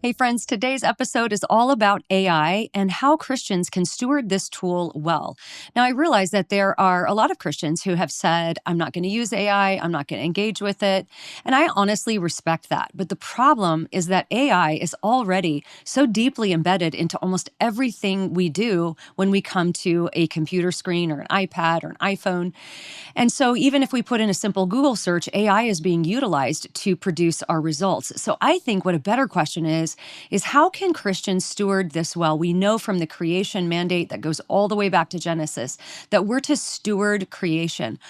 Hey friends, today's episode is all about AI and how Christians can steward this tool well. Now, I realize that there are a lot of Christians who have said, I'm not going to use AI, I'm not going to engage with it. And I honestly respect that. But the problem is that AI is already so deeply embedded into almost everything we do when we come to a computer screen or an iPad or an iPhone. And so, even if we put in a simple Google search, AI is being utilized to produce our results. So, I think what a better question is how can Christians steward this well? We know from the creation mandate that goes all the way back to Genesis that we're to steward creation.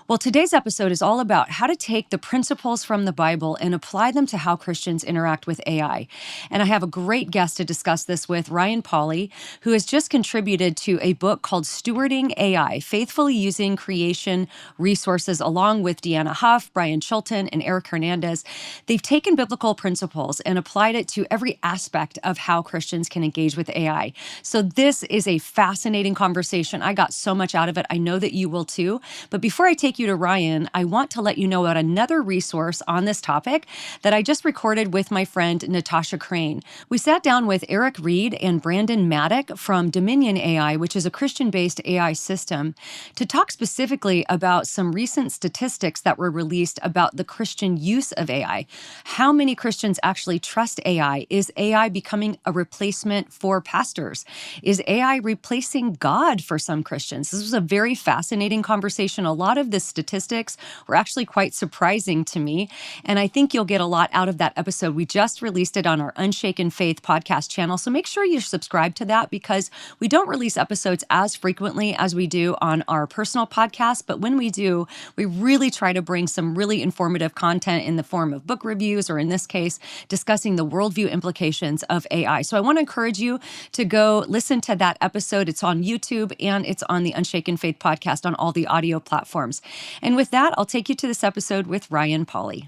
Well, today's episode is all about how to take the principles from the Bible and apply them to how Christians interact with AI. And I have a great guest to discuss this with, Ryan Pauly, who has just contributed to a book called Stewarding AI, Faithfully Using Creation Resources, along with Deanna Huff, Brian Chilton, and Eric Hernandez. They've taken biblical principles and applied it to every aspect of how Christians can engage with AI. So this is a fascinating conversation. I got so much out of it. I know that you will too. But before I take you to Ryan, I want to let you know about another resource on this topic that I just recorded with my friend Natasha Crane. We sat down with Eric Reed and Brandon Maddock from Dominion AI, which is a Christian-based AI system, to talk specifically about some recent statistics that were released about the Christian use of AI. How many Christians actually trust AI? Is AI becoming a replacement for pastors? Is AI replacing God for some Christians? This was a very fascinating conversation. A lot of the statistics were actually quite surprising to me, and I think you'll get a lot out of that episode. We just released it on our Unshaken Faith podcast channel, so make sure you're subscribed to that because we don't release episodes as frequently as we do on our personal podcast, but when we do, we really try to bring some really informative content in the form of book reviews, or in this case, discussing the worldview implications of AI. So I want to encourage you to go listen to that episode. It's on YouTube and it's on the Unshaken Faith podcast on all the audio platforms. And with that, I'll take you to this episode with Ryan Pauly.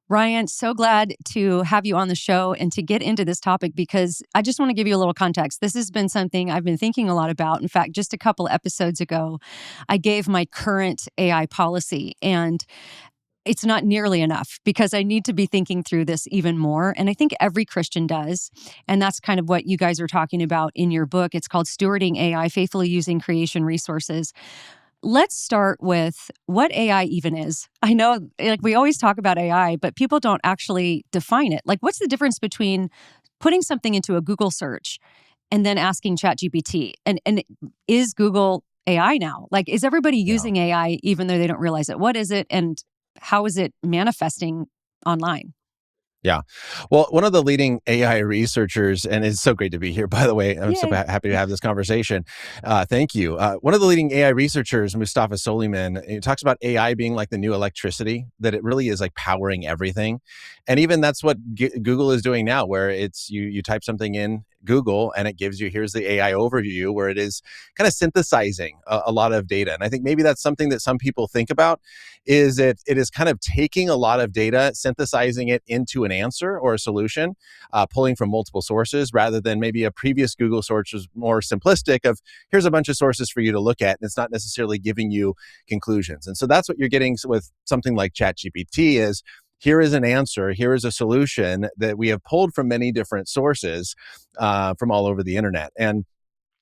Ryan, so glad to have you on the show and to get into this topic because I just want to give you a little context. This has been something I've been thinking a lot about. In fact, just a couple episodes ago, I gave my current AI policy, and it's not nearly enough because I need to be thinking through this even more. And I think every Christian does. And that's kind of what you guys are talking about in your book. It's called Stewarding AI, Faithfully Using Creation Resources. Let's start with what AI even is. I know, like, we always talk about AI, but people don't actually define it. Like, what's the difference between putting something into a Google search and then asking ChatGPT? And is Google AI now? Like, is everybody using AI even though they don't realize it? What is it, and how is it manifesting online? Yeah. Well, one of the leading AI researchers, and it's so great to be here, by the way. I'm so happy to have this conversation. Thank you. One of the leading AI researchers, Mustafa Soliman, he talks about AI being like the new electricity, that it really is like powering everything. And even that's what Google is doing now, where it's you type something in Google and it gives you, here's the AI overview, where it is kind of synthesizing a lot of data. And I think maybe that's something that some people think about, is it is kind of taking a lot of data, synthesizing it into an answer or a solution, pulling from multiple sources, rather than maybe a previous Google search was more simplistic of, here's a bunch of sources for you to look at, and it's not necessarily giving you conclusions. And so that's what you're getting with something like ChatGPT is, here is an answer, here is a solution that we have pulled from many different sources from all over the internet. And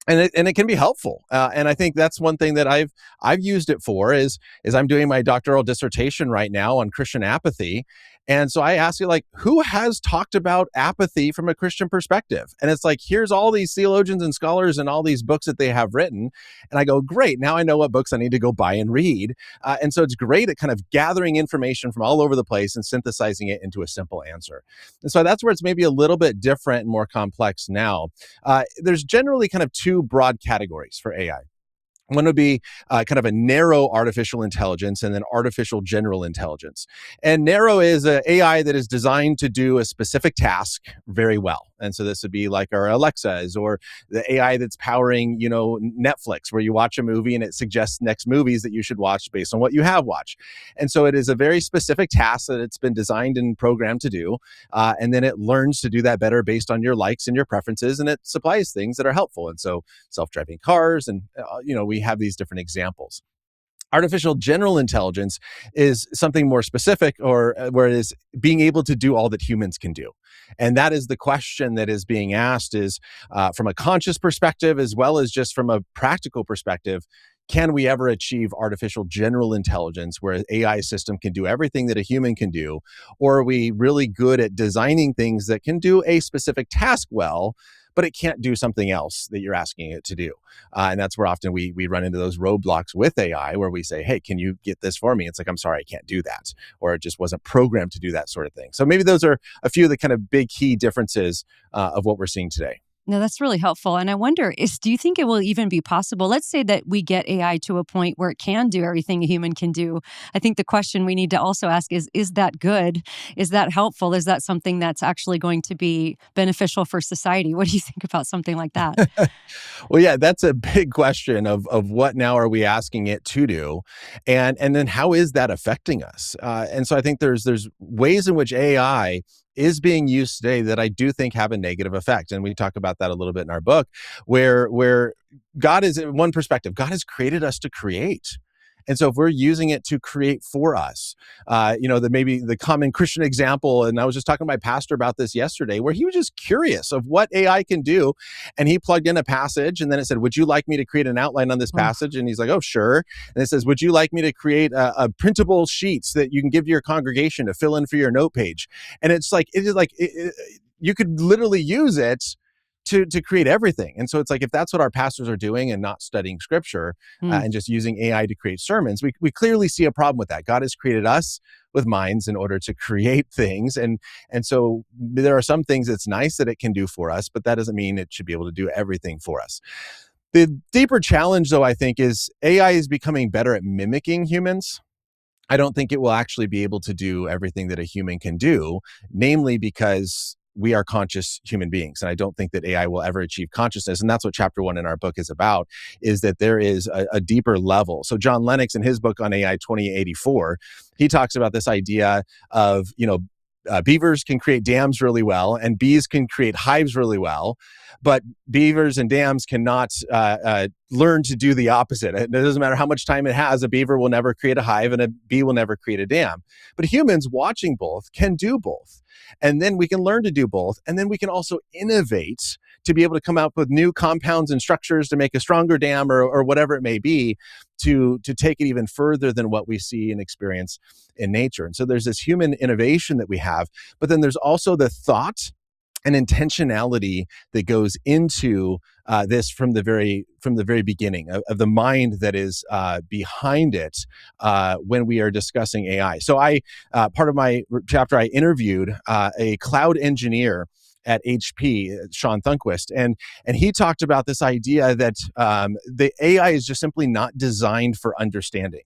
it can be helpful. And I think that's one thing that I've used it for is I'm doing my doctoral dissertation right now on Christian apathy. And so I ask you, like, who has talked about apathy from a Christian perspective? And it's like, here's all these theologians and scholars and all these books that they have written. And I go, great, now I know what books I need to go buy and read. And so it's great at kind of gathering information from all over the place and synthesizing it into a simple answer. And so that's where it's maybe a little bit different and more complex now. There's generally kind of two broad categories for AI. One would be kind of a narrow artificial intelligence, and then artificial general intelligence. And narrow is an AI that is designed to do a specific task very well. And so this would be like our Alexas, or the AI that's powering, Netflix, where you watch a movie and it suggests next movies that you should watch based on what you have watched. And so it is a very specific task that it's been designed and programmed to do. And then it learns to do that better based on your likes and your preferences, and it supplies things that are helpful. And so self-driving cars, and, we have these different examples. Artificial general intelligence is something more specific, or where it is being able to do all that humans can do. And that is the question that is being asked is from a conscious perspective, as well as just from a practical perspective, can we ever achieve artificial general intelligence where an AI system can do everything that a human can do? Or are we really good at designing things that can do a specific task well, but it can't do something else that you're asking it to do? And that's where often we run into those roadblocks with AI where we say, hey, can you get this for me? It's like, I'm sorry, I can't do that. Or it just wasn't programmed to do that sort of thing. So maybe those are a few of the kind of big key differences of what we're seeing today. No, that's really helpful. And I wonder, do you think it will even be possible? Let's say that we get AI to a point where it can do everything a human can do. I think the question we need to also ask is that good? Is that helpful? Is that something that's actually going to be beneficial for society? What do you think about something like that? Well, yeah, that's a big question of what now are we asking it to do, and then how is that affecting us? And so I think there's ways in which AI is being used today that I do think have a negative effect, and we talk about that a little bit in our book, where God is in one perspective, God has created us to create. And so if we're using it to create for us, maybe the common Christian example, and I was just talking to my pastor about this yesterday, where he was just curious of what AI can do. And he plugged in a passage and then it said, would you like me to create an outline on this passage? And he's like, oh, sure. And it says, would you like me to create a printable sheets that you can give to your congregation to fill in for your note page? And it's like, you could literally use it to create everything. And so it's like, if that's what our pastors are doing and not studying scripture and just using AI to create sermons, we clearly see a problem with that. God has created us with minds in order to create things. And so there are some things it's nice that it can do for us, but that doesn't mean it should be able to do everything for us. The deeper challenge, though, I think, is AI is becoming better at mimicking humans. I don't think it will actually be able to do everything that a human can do, namely because we are conscious human beings. And I don't think that AI will ever achieve consciousness. And that's what chapter 1 in our book is about, is that there is a deeper level. So John Lennox, in his book on AI 2084, he talks about this idea of, beavers can create dams really well and bees can create hives really well, but beavers and dams cannot learn to do the opposite. It doesn't matter how much time it has, a beaver will never create a hive and a bee will never create a dam. But humans watching both can do both. And then we can learn to do both. And then we can also innovate to be able to come up with new compounds and structures to make a stronger dam or whatever it may be, to take it even further than what we see and experience in nature. And so there's this human innovation that we have, but then there's also the thought and intentionality that goes into this from the very beginning of the mind that is behind it when we are discussing AI. So I part of my chapter, I interviewed a cloud engineer at HP, Sean Thunquist, and he talked about this idea that the AI is just simply not designed for understanding.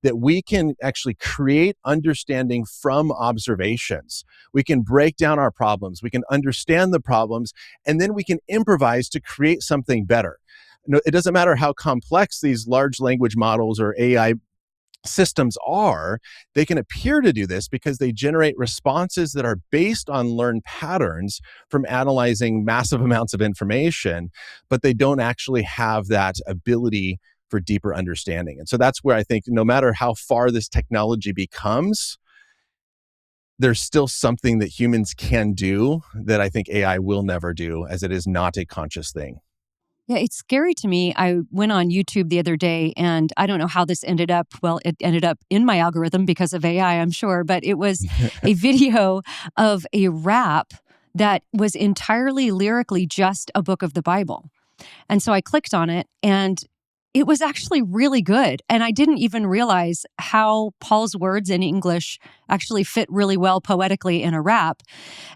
That we can actually create understanding from observations. We can break down our problems. We can understand the problems, and then we can improvise to create something better. It doesn't matter how complex these large language models or AI systems are, they can appear to do this because they generate responses that are based on learned patterns from analyzing massive amounts of information, but they don't actually have that ability for deeper understanding. And so that's where I think no matter how far this technology becomes, there's still something that humans can do that I think AI will never do, as it is not a conscious thing. Yeah, it's scary to me. I went on YouTube the other day, and I don't know how this ended up. Well, it ended up in my algorithm because of AI, I'm sure, but it was a video of a rap that was entirely lyrically just a book of the Bible. And so I clicked on it, and it was actually really good. And I didn't even realize how Paul's words in English actually fit really well poetically in a rap.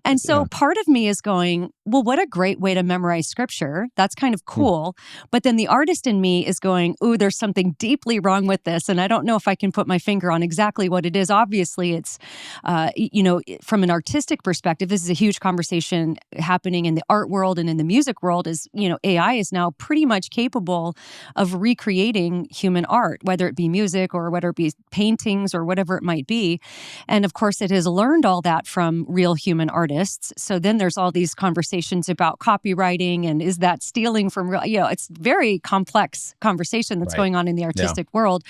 And so part of me is going, well, what a great way to memorize scripture. That's kind of cool. But then the artist in me is going, ooh, there's something deeply wrong with this. And I don't know if I can put my finger on exactly what it is. Obviously, it's, from an artistic perspective, this is a huge conversation happening in the art world and in the music world is, AI is now pretty much capable of recreating human art, whether it be music or whether it be paintings or whatever it might be. And of course, it has learned all that from real human artists. So then there's all these conversations about copywriting and is that stealing from real, it's very complex conversation that's Right. going on in the Yeah. artistic world.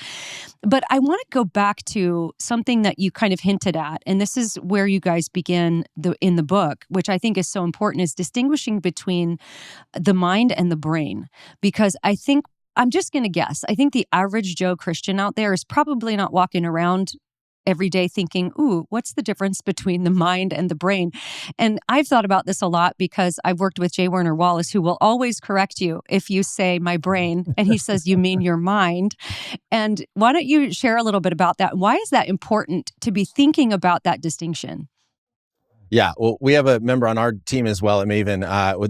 But I want to go back to something that you kind of hinted at, and this is where you guys begin in the book, which I think is so important, is distinguishing between the mind and the brain. Because I'm just going to guess, I think the average Joe Christian out there is probably not walking around every day thinking, ooh, what's the difference between the mind and the brain? And I've thought about this a lot because I've worked with J. Werner Wallace, who will always correct you if you say my brain, and he says you mean your mind. And why don't you share a little bit about that? Why is that important to be thinking about that distinction? Yeah, well, we have a member on our team as well at Maven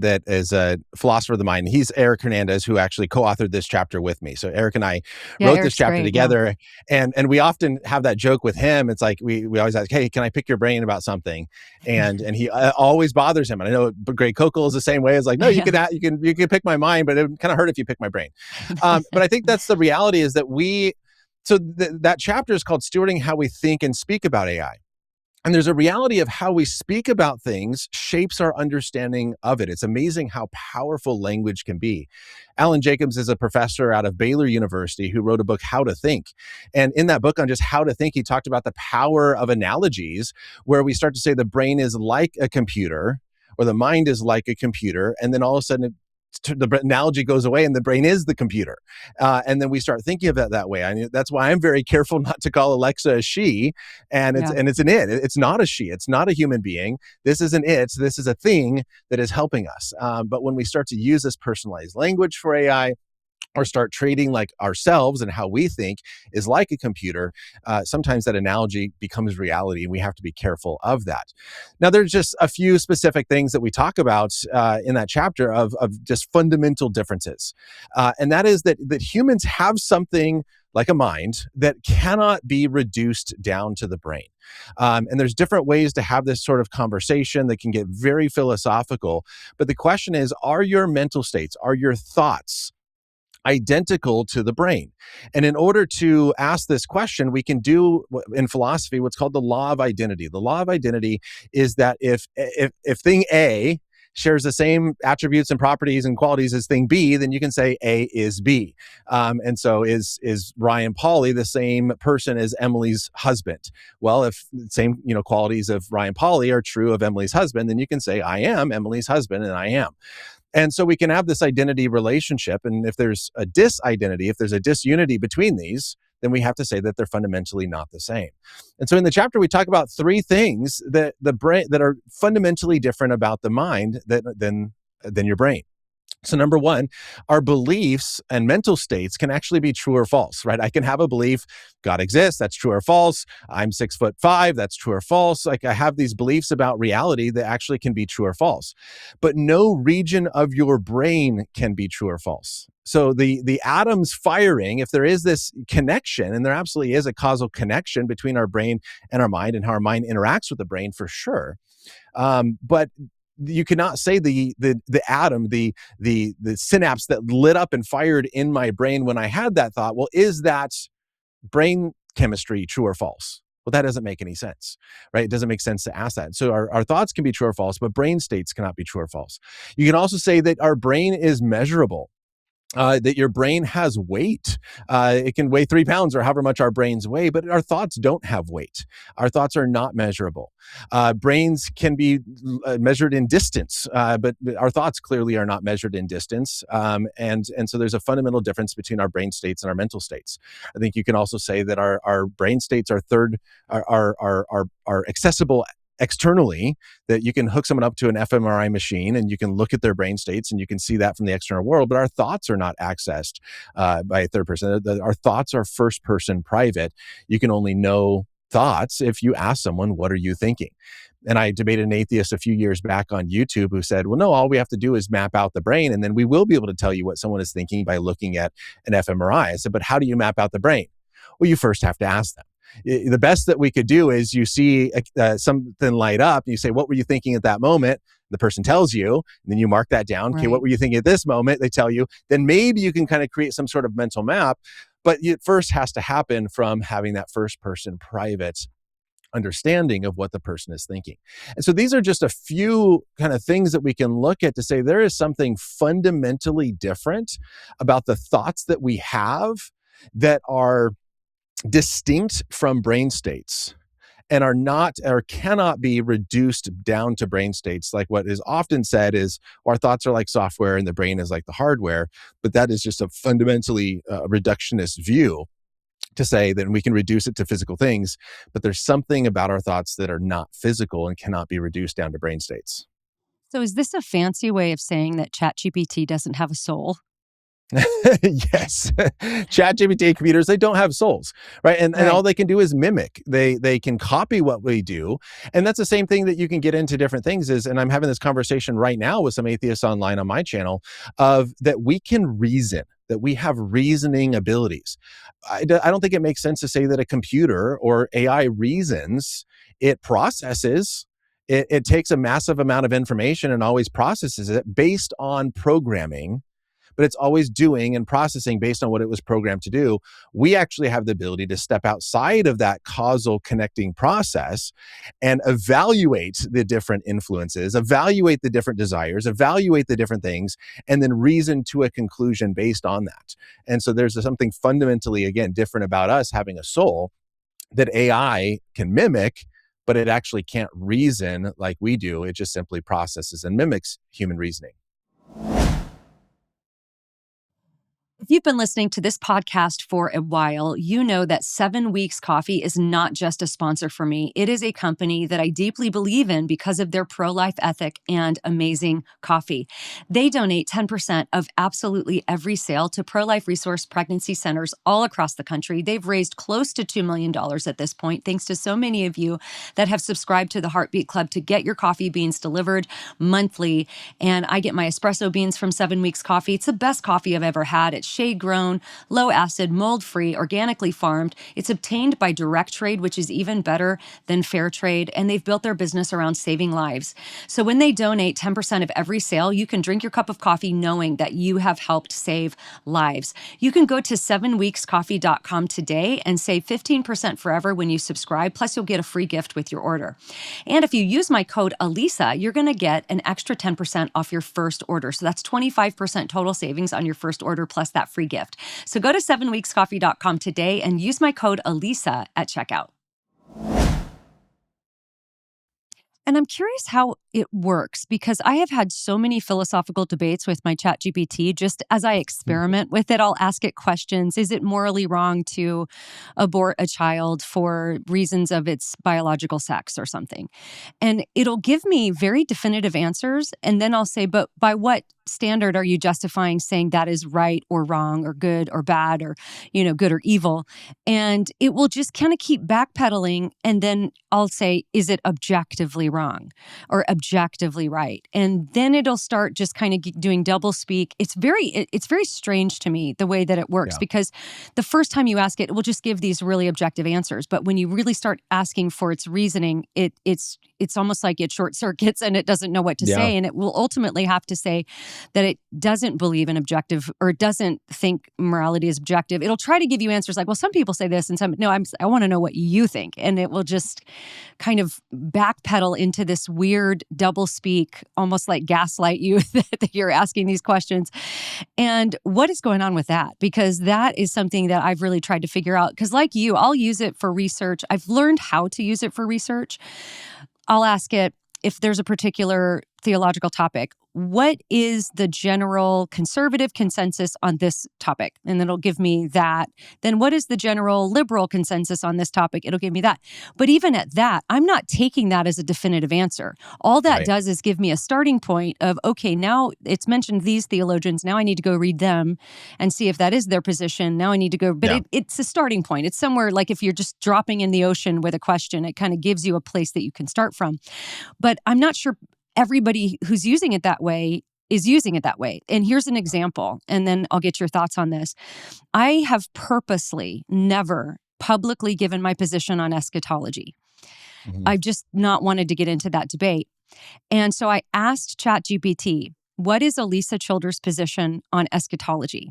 that is a philosopher of the mind. He's Eric Hernandez, who actually co-authored this chapter with me. So Eric and I wrote Eric's this chapter great, together, and we often have that joke with him. It's like we always ask, "Hey, can I pick your brain about something?" And he always bothers him. And I know Greg Kokel is the same way. It's like, no, you can pick my mind, but it would kind of hurt if you pick my brain. But I think that's the reality is that that chapter is called "Stewarding How We Think and Speak About AI." And there's a reality of how we speak about things shapes our understanding of it. It's amazing how powerful language can be. Alan Jacobs is a professor out of Baylor University who wrote a book, How to Think. And in that book on just how to think, he talked about the power of analogies where we start to say the brain is like a computer or the mind is like a computer. And then all of a sudden the analogy goes away and the brain is the computer. And then we start thinking of that way. I mean, that's why I'm very careful not to call Alexa a she, and it's an it. It's not a she. It's not a human being. This is an it. This is a thing that is helping us. But when we start to use this personalized language for AI, or start trading like ourselves and how we think is like a computer, sometimes that analogy becomes reality, and we have to be careful of that. Now, there's just a few specific things that we talk about in that chapter of just fundamental differences. And that is that humans have something like a mind that cannot be reduced down to the brain. And there's different ways to have this sort of conversation that can get very philosophical. But the question is, are your mental states, are your thoughts identical to the brain? And in order to ask this question, we can do in philosophy what's called the law of identity. The law of identity is that if thing A shares the same attributes and properties and qualities as thing B, then you can say A is B. And so is Ryan Pauly the same person as Emily's husband? Well, if the same qualities of Ryan Pauly are true of Emily's husband, then you can say I am Emily's husband and I am. And so we can have this identity relationship. And if there's a disidentity, if there's a disunity between these, then we have to say that they're fundamentally not the same. And so in the chapter, we talk about three things that the brain that are fundamentally different about the mind than your brain. So number one, our beliefs and mental states can actually be true or false, right? I can have a belief, God exists, that's true or false. I'm 6'5", that's true or false. Like I have these beliefs about reality that actually can be true or false. But no region of your brain can be true or false. So the atoms firing, if there is this connection, and there absolutely is a causal connection between our brain and our mind and how our mind interacts with the brain for sure. But you cannot say the atom, the synapse that lit up and fired in my brain when I had that thought, well, is that brain chemistry true or false? Well, that doesn't make any sense, right? It doesn't make sense to ask that. So our thoughts can be true or false, but brain states cannot be true or false. You can also say that our brain is measurable. That your brain has weight. It can weigh 3 pounds or however much our brains weigh, but our thoughts don't have weight. Our thoughts are not measurable. Brains can be measured in distance, but our thoughts clearly are not measured in distance. And so there's a fundamental difference between our brain states and our mental states. I think you can also say that our brain states are accessible externally, that you can hook someone up to an fMRI machine and you can look at their brain states and you can see that from the external world, but our thoughts are not accessed by a third person. Our thoughts are first person private. You can only know thoughts if you ask someone, what are you thinking? And I debated an atheist a few years back on YouTube who said, well, no, all we have to do is map out the brain and then we will be able to tell you what someone is thinking by looking at an fMRI. I said, but how do you map out the brain? Well, you first have to ask them. The best that we could do is you see something light up and you say, what were you thinking at that moment? The person tells you, and then you mark that down. Right. Okay, what were you thinking at this moment? They tell you. Then maybe you can kind of create some sort of mental map. But it first has to happen from having that first person private understanding of what the person is thinking. And so these are just a few kind of things that we can look at to say there is something fundamentally different about the thoughts that we have that are distinct from brain states and are not or cannot be reduced down to brain states. Like what is often said is our thoughts are like software and the brain is like the hardware, but that is just a fundamentally reductionist view to say that we can reduce it to physical things, but there's something about our thoughts that are not physical and cannot be reduced down to brain states. So is this a fancy way of saying that ChatGPT doesn't have a soul? Yes. ChatGPT computers, they don't have souls, right? And all they can do is mimic. They can copy what we do. And that's the same thing that you can get into different things is, and I'm having this conversation right now with some atheists online on my channel, of that we can reason, that we have reasoning abilities. I don't think it makes sense to say that a computer or AI reasons. It processes. It takes a massive amount of information and always processes it based on programming, but it's always doing and processing based on what it was programmed to do. We actually have the ability to step outside of that causal connecting process and evaluate the different influences, evaluate the different desires, evaluate the different things, and then reason to a conclusion based on that. And so there's something fundamentally, again, different about us having a soul that AI can mimic, but it actually can't reason like we do. It just simply processes and mimics human reasoning. If you've been listening to this podcast for a while, you know that 7 Weeks Coffee is not just a sponsor for me. It is a company that I deeply believe in because of their pro-life ethic and amazing coffee. They donate 10% of absolutely every sale to pro-life resource pregnancy centers all across the country. They've raised close to $2 million at this point, thanks to so many of you that have subscribed to the Heartbeat Club to get your coffee beans delivered monthly. And I get my espresso beans from 7 Weeks Coffee. It's the best coffee I've ever had. It's shade grown, low acid, mold free, organically farmed. It's obtained by direct trade, which is even better than fair trade. And they've built their business around saving lives. So when they donate 10% of every sale, you can drink your cup of coffee knowing that you have helped save lives. You can go to 7weekscoffee.com today and save 15% forever when you subscribe. Plus, you'll get a free gift with your order. And if you use my code Alisa, you're going to get an extra 10% off your first order. So that's 25% total savings on your first order plus that free gift. So go to 7weekscoffee.com today and use my code Alisa at checkout. And I'm curious how it works because I have had so many philosophical debates with my ChatGPT. Just as I experiment with it, I'll ask it questions. Is it morally wrong to abort a child for reasons of its biological sex or something? And it'll give me very definitive answers. And then I'll say, but by what standard are you justifying saying that is right or wrong or good or bad or, good or evil? And it will just kind of keep backpedaling. And then I'll say, is it objectively wrong or objectively right? And then it'll start just kind of doing double speak. It's very strange to me the way that it works because the first time you ask it, it will just give these really objective answers. But when you really start asking for its reasoning, it's almost like it short circuits and it doesn't know what to say. And it will ultimately have to say that it doesn't believe in objective or doesn't think morality is objective. It'll try to give you answers like, well, some people say this and some, no, I want to know what you think. And it will just kind of backpedal into this weird double speak, almost like gaslight you that you're asking these questions. And what is going on with that? Because that is something that I've really tried to figure out. Because like you, I'll use it for research. I've learned how to use it for research. I'll ask it if there's a particular theological topic, what is the general conservative consensus on this topic? And it'll give me that. Then what is the general liberal consensus on this topic? It'll give me that. But even at that, I'm not taking that as a definitive answer. All that does is give me a starting point of, okay, now it's mentioned these theologians. Now I need to go read them and see if that is their position. Now I need to go, but it's a starting point. It's somewhere like if you're just dropping in the ocean with a question, it kind of gives you a place that you can start from. But I'm not sure everybody who's using it that way is using it that way. And here's an example, and then I'll get your thoughts on this. I have purposely never publicly given my position on eschatology. I've just not wanted to get into that debate. And so I asked ChatGPT, what is Alisa Childers' position on eschatology?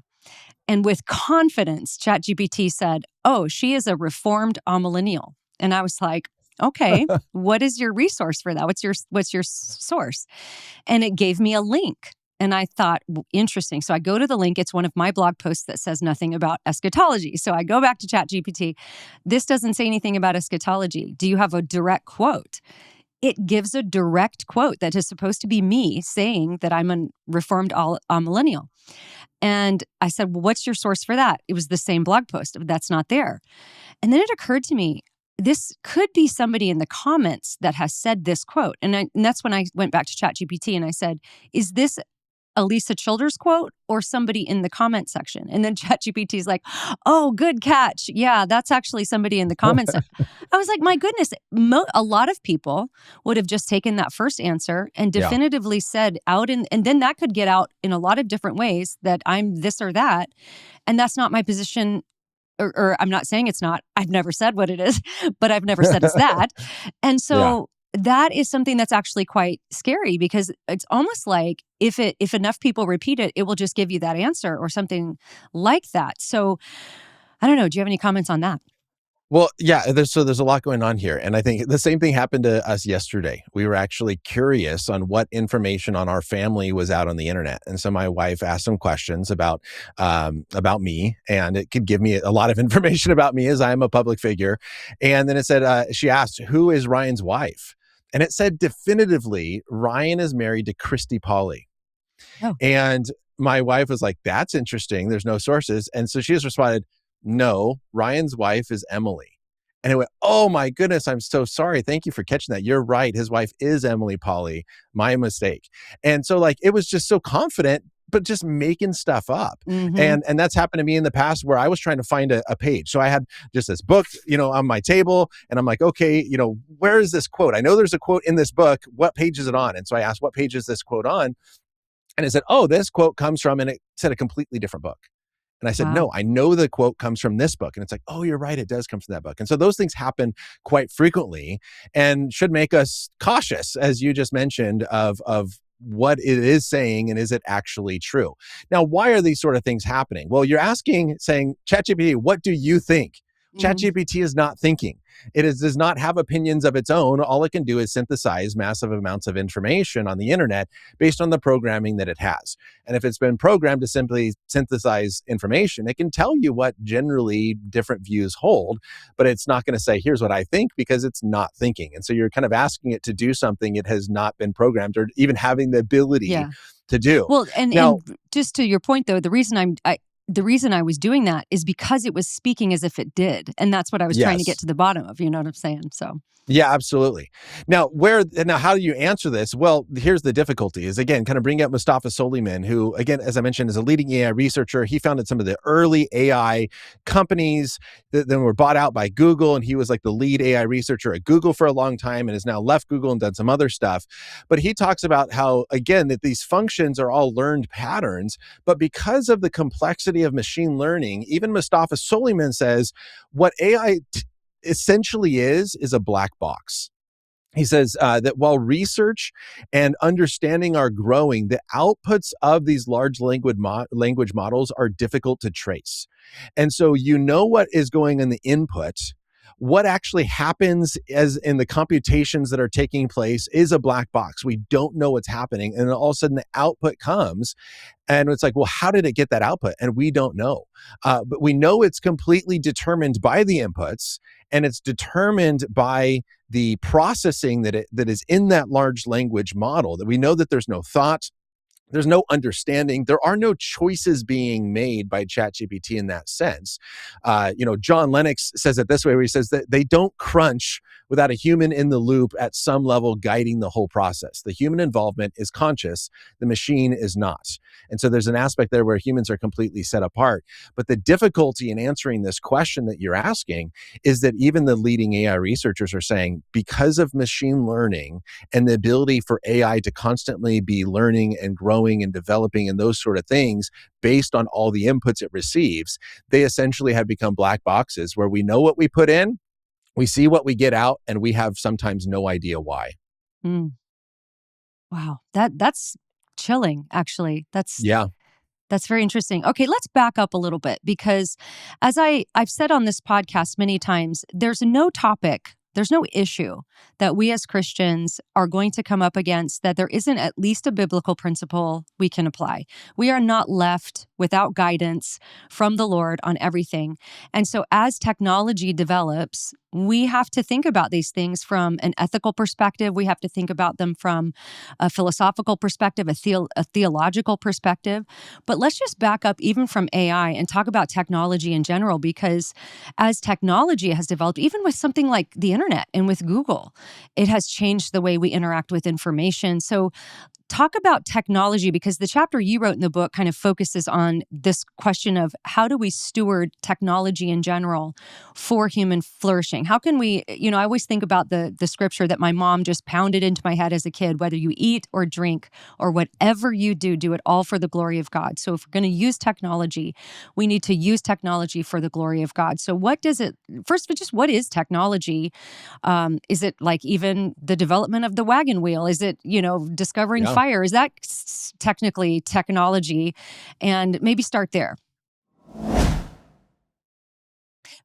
And with confidence, ChatGPT said, oh, she is a reformed amillennial. And I was like, Okay, what is your resource for that? What's your source? And it gave me a link. And I thought, interesting. So I go to the link. It's one of my blog posts that says nothing about eschatology. So I go back to ChatGPT. This doesn't say anything about eschatology. Do you have a direct quote? It gives a direct quote that is supposed to be me saying that I'm a reformed millennial. And I said, well, what's your source for that? It was the same blog post. That's not there. And then it occurred to me, this could be somebody in the comments that has said this quote. And that's when I went back to ChatGPT and I said, is this Alisa Childers quote or somebody in the comment section? And then ChatGPT is like, oh, good catch. Yeah, that's actually somebody in the comments. I was like, my goodness, a lot of people would have just taken that first answer and definitively said out and then that could get out in a lot of different ways that I'm this or that. And that's not my position. Or I'm not saying it's not. I've never said what it is, but I've never said it's that. And so that is something that's actually quite scary because it's almost like if enough people repeat it, it will just give you that answer or something like that. So I don't know. Do you have any comments on that? Well, yeah, there's a lot going on here. And I think the same thing happened to us yesterday. We were actually curious on what information on our family was out on the internet. And so my wife asked some questions about me, and it could give me a lot of information about me as I'm a public figure. And then it said, she asked, who is Ryan's wife? And it said definitively, Ryan is married to Christy Pauly. Oh. And my wife was like, that's interesting. There's no sources. And so she just responded, no, Ryan's wife is Emily. And it went, oh my goodness, I'm so sorry. Thank you for catching that. You're right. His wife is Emily Pauly. My mistake. And so like, it was just so confident, but just making stuff up. Mm-hmm. And that's happened to me in the past where I was trying to find a page. So I had just this book, on my table, and I'm like, okay, where is this quote? I know there's a quote in this book. What page is it on? And so I asked, what page is this quote on? And it said, oh, this quote comes from, and it said a completely different book. And I said, no, I know the quote comes from this book. And it's like, oh, you're right. It does come from that book. And so those things happen quite frequently and should make us cautious, as you just mentioned, of what it is saying and is it actually true? Now, why are these sort of things happening? Well, you're saying, ChatGPT, what do you think? ChatGPT is not thinking. It does not have opinions of its own. All it can do is synthesize massive amounts of information on the internet based on the programming that it has. And if it's been programmed to simply synthesize information, it can tell you what generally different views hold, but it's not going to say, here's what I think, because it's not thinking. And so you're kind of asking it to do something it has not been programmed or even having the ability to do. Well, and just to your point, though, the reason I was doing that is because it was speaking as if it did. And that's what I was trying to get to the bottom of, you know what I'm saying? So yeah, absolutely. Now, how do you answer this? Well, here's the difficulty is, again, kind of bring up Mustafa Soliman, who, again, as I mentioned, is a leading AI researcher. He founded some of the early AI companies that then were bought out by Google. And he was like the lead AI researcher at Google for a long time and has now left Google and done some other stuff. But he talks about how, again, that these functions are all learned patterns. But because of the complexity of machine learning, even Mustafa Soliman says what AI essentially is a black box. He says that while research and understanding are growing, the outputs of these large language models are difficult to trace. And so what is going in the input. What actually happens as in the computations that are taking place is a black box. We don't know what's happening. And then all of a sudden the output comes and it's like, well, how did it get that output? And we don't know. But we know it's completely determined by the inputs and it's determined by the processing that is in that large language model, that we know that there's no thought. There's no understanding. There are no choices being made by ChatGPT in that sense. John Lennox says it this way, where he says that they don't crunch without a human in the loop at some level guiding the whole process. The human involvement is conscious. The machine is not. And so there's an aspect there where humans are completely set apart. But the difficulty in answering this question that you're asking is that even the leading AI researchers are saying, because of machine learning and the ability for AI to constantly be learning and growing and developing and those sort of things based on all the inputs it receives, they essentially have become black boxes where we know what we put in, we see what we get out, and we have sometimes no idea why. Wow. That's chilling, actually. That's very interesting. Okay, let's back up a little bit because as I've said on this podcast many times, there's no topic There's no issue that we as Christians are going to come up against that there isn't at least a biblical principle we can apply. We are not left without guidance from the Lord on everything. And so as technology develops, we have to think about these things from an ethical perspective. We have to think about them from a philosophical perspective, a theological perspective. But let's just back up even from AI and talk about technology in general, because as technology has developed, even with something like the internet and with Google, it has changed the way we interact with information. So talk about technology, because the chapter you wrote in the book kind of focuses on this question of how do we steward technology in general for human flourishing? How can we, I always think about the scripture that my mom just pounded into my head as a kid: whether you eat or drink or whatever you do, do it all for the glory of God. So if we're going to use technology, we need to use technology for the glory of God. So what is technology? Is it like even the development of the wagon wheel? Is it, discovering fire? Is that technically technology? And maybe start there.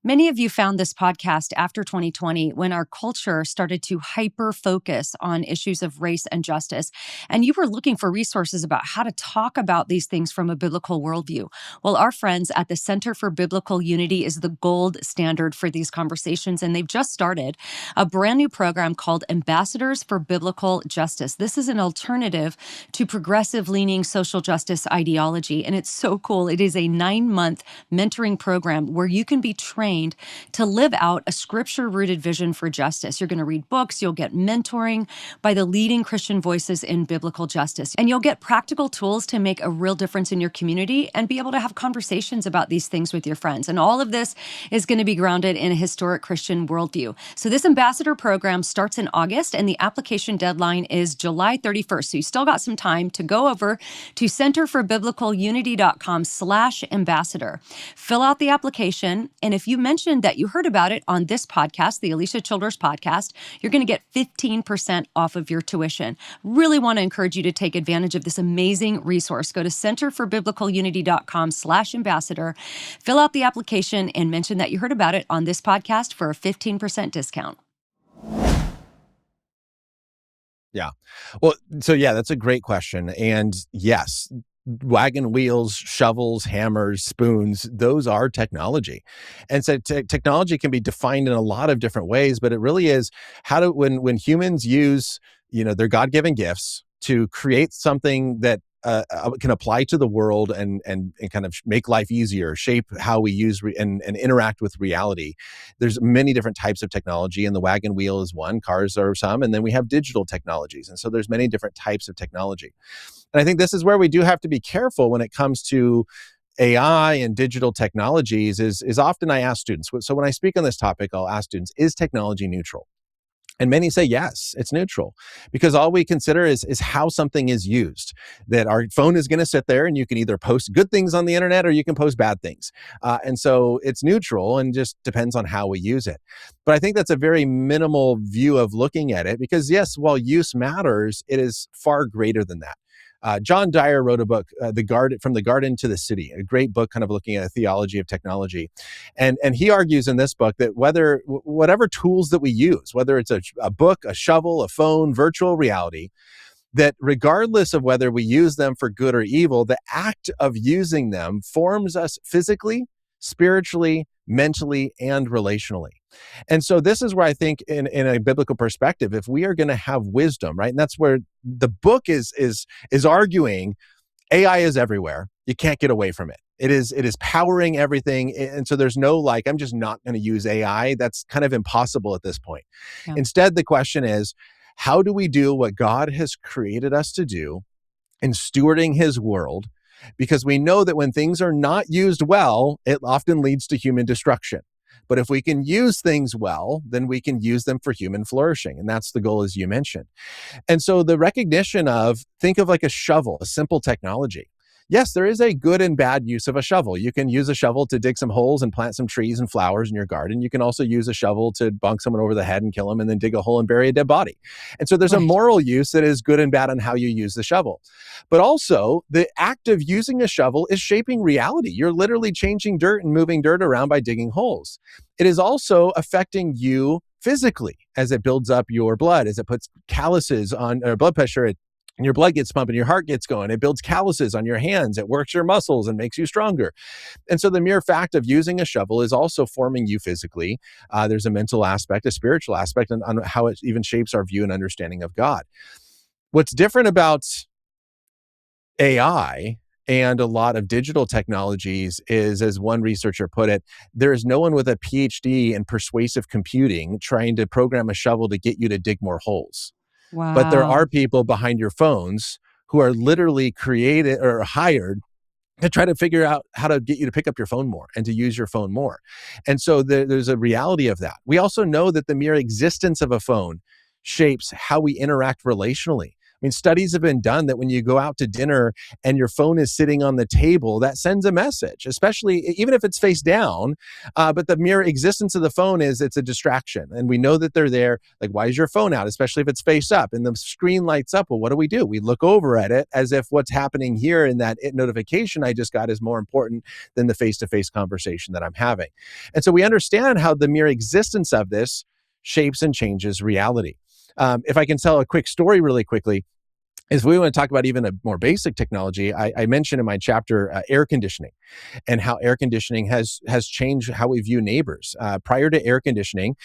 Many of you found this podcast after 2020, when our culture started to hyper-focus on issues of race and justice, and you were looking for resources about how to talk about these things from a biblical worldview. Well, our friends at the Center for Biblical Unity is the gold standard for these conversations, and they've just started a brand new program called Ambassadors for Biblical Justice. This is an alternative to progressive-leaning social justice ideology, and it's so cool. It is a 9-month mentoring program where you can be trained to live out a scripture-rooted vision for justice. You're going to read books, you'll get mentoring by the leading Christian voices in biblical justice, and you'll get practical tools to make a real difference in your community and be able to have conversations about these things with your friends. And all of this is going to be grounded in a historic Christian worldview. So this ambassador program starts in August, and the application deadline is July 31st. So you still got some time to go over to centerforbiblicalunity.com/ambassador. Fill out the application, and if you mentioned that you heard about it on this podcast, the Alisa Childers podcast, you're going to get 15% off of your tuition. Really want to encourage you to take advantage of this amazing resource. Go to centerforbiblicalunity.com/ambassador, fill out the application, and mention that you heard about it on this podcast for a 15% discount. Yeah. Well, so that's a great question. And yes, wagon wheels, shovels, hammers, spoons, those are technology. And so technology can be defined in a lot of different ways, but it really is when humans use, their God-given gifts to create something that can apply to the world and kind of make life easier, shape how we use and interact with reality. There's many different types of technology, and the wagon wheel is one, cars are some, and then we have digital technologies. And so there's many different types of technology. And I think this is where we do have to be careful when it comes to AI and digital technologies is often I ask students. So when I speak on this topic, I'll ask students, is technology neutral? And many say, yes, it's neutral, because all we consider is how something is used. That our phone is going to sit there and you can either post good things on the internet or you can post bad things. And so it's neutral and just depends on how we use it. But I think that's a very minimal view of looking at it, because yes, while use matters, it is far greater than that. John Dyer wrote a book, From the Garden to the City, a great book kind of looking at a theology of technology. And he argues in this book that whatever tools that we use, whether it's a book, a shovel, a phone, virtual reality, that regardless of whether we use them for good or evil, the act of using them forms us physically, spiritually, mentally, and relationally. And so this is where I think in a biblical perspective, if we are going to have wisdom, right? And that's where the book is arguing AI is everywhere. You can't get away from it. It is powering everything. And so there's no I'm just not going to use AI. That's kind of impossible at this point. Yeah. Instead, the question is, how do we do what God has created us to do in stewarding his world? Because we know that when things are not used well, it often leads to human destruction. But if we can use things well, then we can use them for human flourishing. And that's the goal, as you mentioned. And so the recognition think of like a shovel, a simple technology. Yes, there is a good and bad use of a shovel. You can use a shovel to dig some holes and plant some trees and flowers in your garden. You can also use a shovel to bonk someone over the head and kill them, and then dig a hole and bury a dead body. And so there's a moral use that is good and bad on how you use the shovel. But also, the act of using a shovel is shaping reality. You're literally changing dirt and moving dirt around by digging holes. It is also affecting you physically as it builds up your blood, as it puts calluses on or blood pressure. And your blood gets pumping, your heart gets going. It builds calluses on your hands. It works your muscles and makes you stronger. And so the mere fact of using a shovel is also forming you physically. There's a mental aspect, a spiritual aspect, and on how it even shapes our view and understanding of God. What's different about AI and a lot of digital technologies is, as one researcher put it, there is no one with a PhD in persuasive computing trying to program a shovel to get you to dig more holes. But there Wow. are people behind your phones who are literally created or hired to try to figure out how to get you to pick up your phone more and to use your phone more. And so there's a reality of that. We also know that the mere existence of a phone shapes how we interact relationally. I mean, studies have been done that when you go out to dinner and your phone is sitting on the table, that sends a message, especially even if it's face down. But the mere existence of the phone it's a distraction. And we know that they're there. Like, why is your phone out? Especially if it's face up and the screen lights up. Well, what do? We look over at it as if what's happening here in that notification I just got is more important than the face-to-face conversation that I'm having. And so we understand how the mere existence of this shapes and changes reality. If I can tell a quick story really quickly, if we want to talk about even a more basic technology, I mentioned in my chapter air conditioning and how air conditioning has changed how we view neighbors. Prior to air conditioning,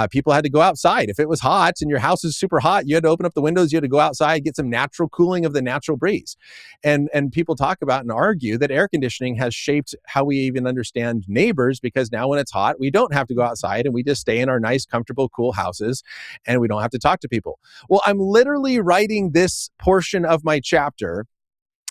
people had to go outside. If it was hot and your house is super hot, you had to open up the windows, you had to go outside, get some natural cooling of the natural breeze. And people talk about and argue that air conditioning has shaped how we even understand neighbors, because now when it's hot, we don't have to go outside and we just stay in our nice, comfortable, cool houses and we don't have to talk to people. Well, I'm literally writing this portion of my chapter.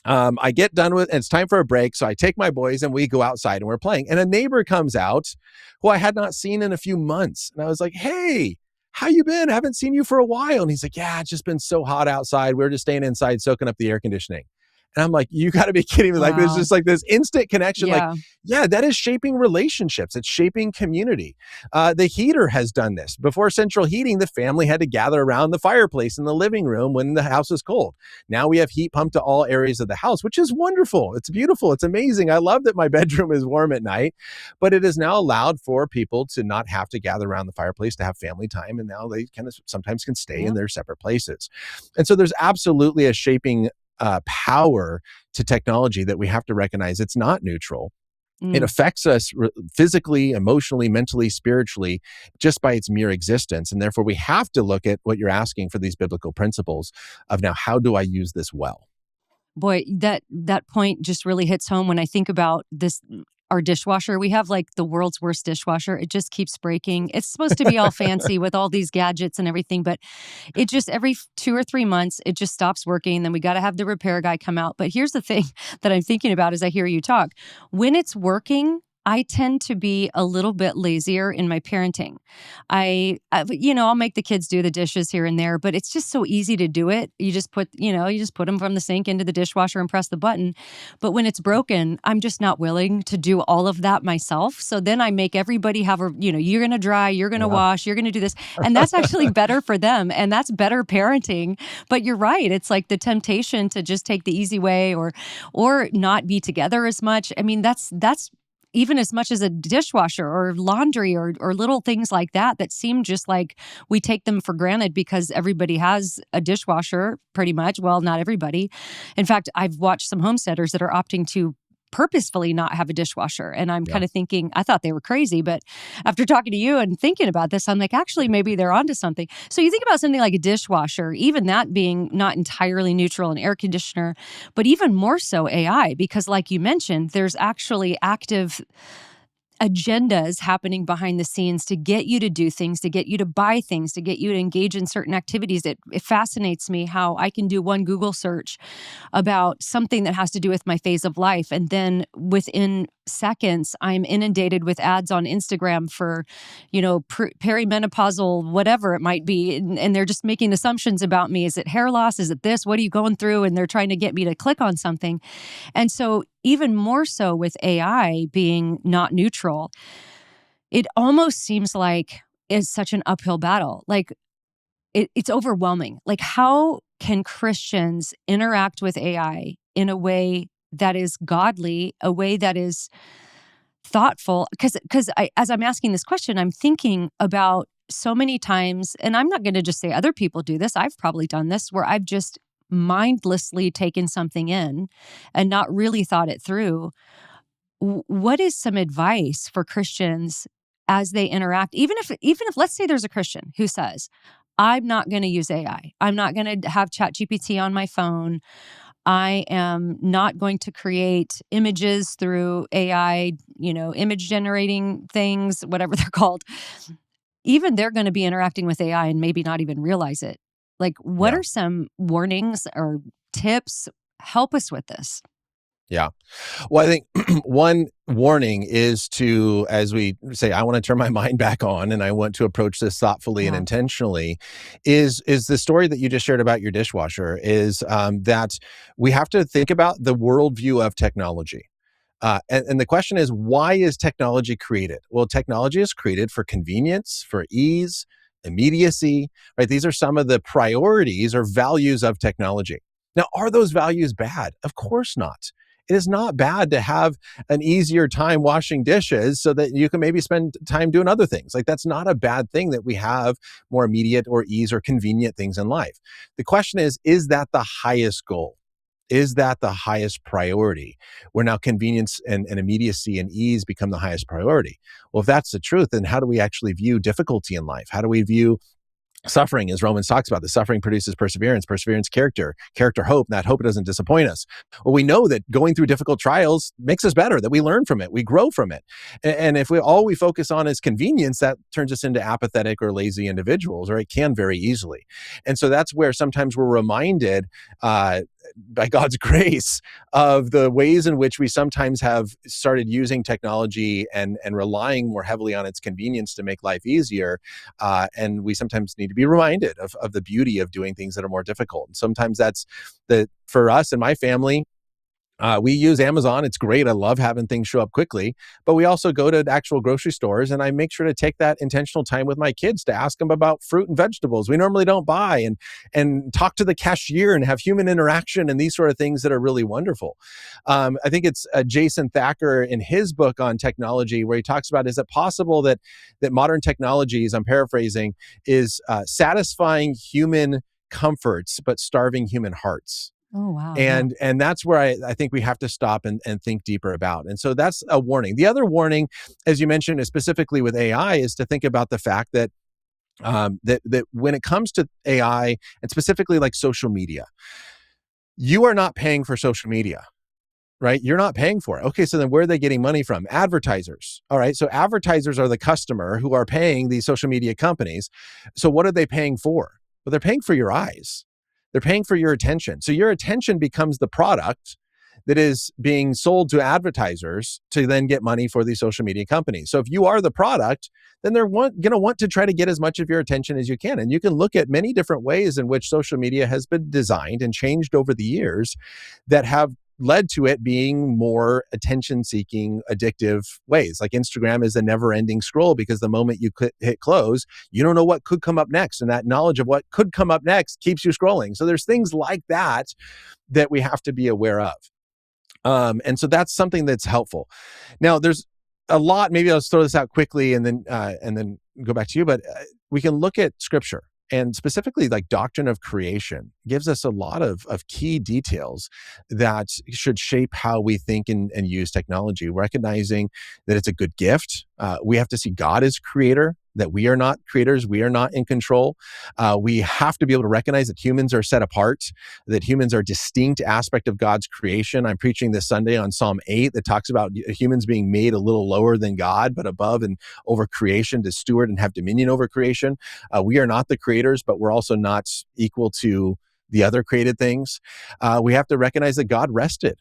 I get done with, and it's time for a break. So I take my boys and we go outside and we're playing. And a neighbor comes out who I had not seen in a few months. And I was like, hey, how you been? I haven't seen you for a while. And he's like, yeah, it's just been so hot outside. We're just staying inside, soaking up the air conditioning. And I'm like, you got to be kidding me. Like, there's Wow. just like this instant connection. Like, Yeah. yeah, that is shaping relationships. It's shaping community. The heater has done this. Before central heating, the family had to gather around the fireplace in the living room when the house is cold. Now we have heat pumped to all areas of the house, which is wonderful. It's beautiful. It's amazing. I love that my bedroom is warm at night, but it is now allowed for people to not have to gather around the fireplace to have family time. And now they kind of sometimes can stay in Yep. their separate places. And so there's absolutely a shaping power to technology that we have to recognize. It's not neutral. It Mm. affects us physically, emotionally, mentally, spiritually, just by its mere existence. And therefore, we have to look at what you're asking for these biblical principles of now, how do I use this well? Boy, that point just really hits home when I think about this. Our dishwasher, we have like the world's worst dishwasher. It just keeps breaking. It's supposed to be all fancy with all these gadgets and everything, but it just every 2 or 3 months, it just stops working. Then we got to have the repair guy come out. But here's the thing that I'm thinking about as I hear you talk. When it's working, I tend to be a little bit lazier in my parenting. I'll make the kids do the dishes here and there, but it's just so easy to do it. You just put them from the sink into the dishwasher and press the button. But when it's broken, I'm just not willing to do all of that myself. So then I make everybody have you're going to dry, you're going to Yeah. wash, you're going to do this. And that's actually better for them. And that's better parenting. But you're right. It's like the temptation to just take the easy way or not be together as much. I mean, that's even as much as a dishwasher or laundry or little things like that seem just like we take them for granted because everybody has a dishwasher pretty much. Well, not everybody. In fact, I've watched some homesteaders that are opting to purposefully not have a dishwasher. And I'm Yeah. kind of thinking, I thought they were crazy. But after talking to you and thinking about this, I'm like, actually, maybe they're onto something. So you think about something like a dishwasher, even that being not entirely neutral, an air conditioner, but even more so AI, because like you mentioned, there's actually active agendas happening behind the scenes to get you to do things, to get you to buy things, to get you to engage in certain activities. It fascinates me how I can do one Google search about something that has to do with my phase of life. And then within seconds, I'm inundated with ads on Instagram for, perimenopausal, whatever it might be. And they're just making assumptions about me. Is it hair loss? Is it this? What are you going through? And they're trying to get me to click on something. And so even more so with AI being not neutral, it almost seems like it's such an uphill battle. Like it's overwhelming. Like how can Christians interact with AI in a way that is godly, a way that is thoughtful? Because as I'm asking this question, I'm thinking about so many times, and I'm not going to just say other people do this, I've probably done this, where I've just mindlessly taken something in and not really thought it through. What is some advice for Christians as they interact? Even if let's say there's a Christian who says, I'm not going to use AI. I'm not going to have ChatGPT on my phone. I am not going to create images through AI, image generating things, whatever they're called. Even they're going to be interacting with AI and maybe not even realize it. Like, what Yeah. are some warnings or tips? Help us with this. Yeah. Well, I think one warning is to, as we say, I want to turn my mind back on and I want to approach this thoughtfully and Yeah. intentionally, is the story that you just shared about your dishwasher is that we have to think about the worldview of technology. And the question is, why is technology created? Well, technology is created for convenience, for ease, immediacy, right? These are some of the priorities or values of technology. Now, are those values bad? Of course not. It is not bad to have an easier time washing dishes so that you can maybe spend time doing other things. Like, that's not a bad thing that we have more immediate or ease or convenient things in life. The question is that the highest goal? Is that the highest priority? Where now convenience and immediacy and ease become the highest priority. Well, if that's the truth, then how do we actually view difficulty in life? How do we view suffering, as Romans talks about? The suffering produces perseverance, perseverance, character, character, hope, and that hope doesn't disappoint us. Well, we know that going through difficult trials makes us better, that we learn from it, we grow from it. And if all we focus on is convenience, that turns us into apathetic or lazy individuals, or it can very easily. And so that's where sometimes we're reminded, by God's grace, of the ways in which we sometimes have started using technology and relying more heavily on its convenience to make life easier. And we sometimes need to be reminded of the beauty of doing things that are more difficult. And sometimes that's for us and my family. We use Amazon. It's great. I love having things show up quickly, but we also go to actual grocery stores and I make sure to take that intentional time with my kids to ask them about fruit and vegetables we normally don't buy, and talk to the cashier and have human interaction and these sort of things that are really wonderful. I think it's Jason Thacker in his book on technology where he talks about, is it possible that modern technologies, I'm paraphrasing, is satisfying human comforts but starving human hearts? Oh, wow. Yeah. And that's where I think we have to stop and think deeper about. And so that's a warning. The other warning, as you mentioned, is specifically with AI, is to think about the fact that that when it comes to AI and specifically like social media, you are not paying for social media. Right? You're not paying for it. Okay, so then where are they getting money from? Advertisers. All right, so advertisers are the customer who are paying these social media companies. So what are they paying for? Well, they're paying for your eyes. They're paying for your attention. So your attention becomes the product that is being sold to advertisers to then get money for these social media companies. So if you are the product, then they're going to want to try to get as much of your attention as you can. And you can look at many different ways in which social media has been designed and changed over the years that have led to it being more attention-seeking, addictive ways. Like Instagram is a never-ending scroll because the moment you hit close, you don't know what could come up next. And that knowledge of what could come up next keeps you scrolling. So there's things like that we have to be aware of. And so that's something that's helpful. Now, there's a lot, maybe I'll just throw this out quickly and then go back to you, but we can look at scripture. And specifically, like doctrine of creation gives us a lot of key details that should shape how we think and use technology, recognizing that it's a good gift. We have to see God as creator, that we are not creators, we are not in control. We have to be able to recognize that humans are set apart, that humans are a distinct aspect of God's creation. I'm preaching this Sunday on Psalm 8 that talks about humans being made a little lower than God, but above and over creation to steward and have dominion over creation. We are not the creators, but we're also not equal to the other created things. We have to recognize that God rested.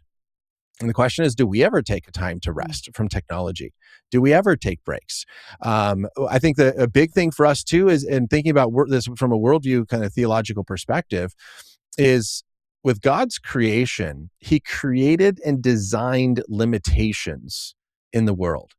And the question is, do we ever take a time to rest from technology? Do we ever take breaks? I think a big thing for us too is, in thinking about this from a worldview kind of theological perspective, is with God's creation, he created and designed limitations in the world.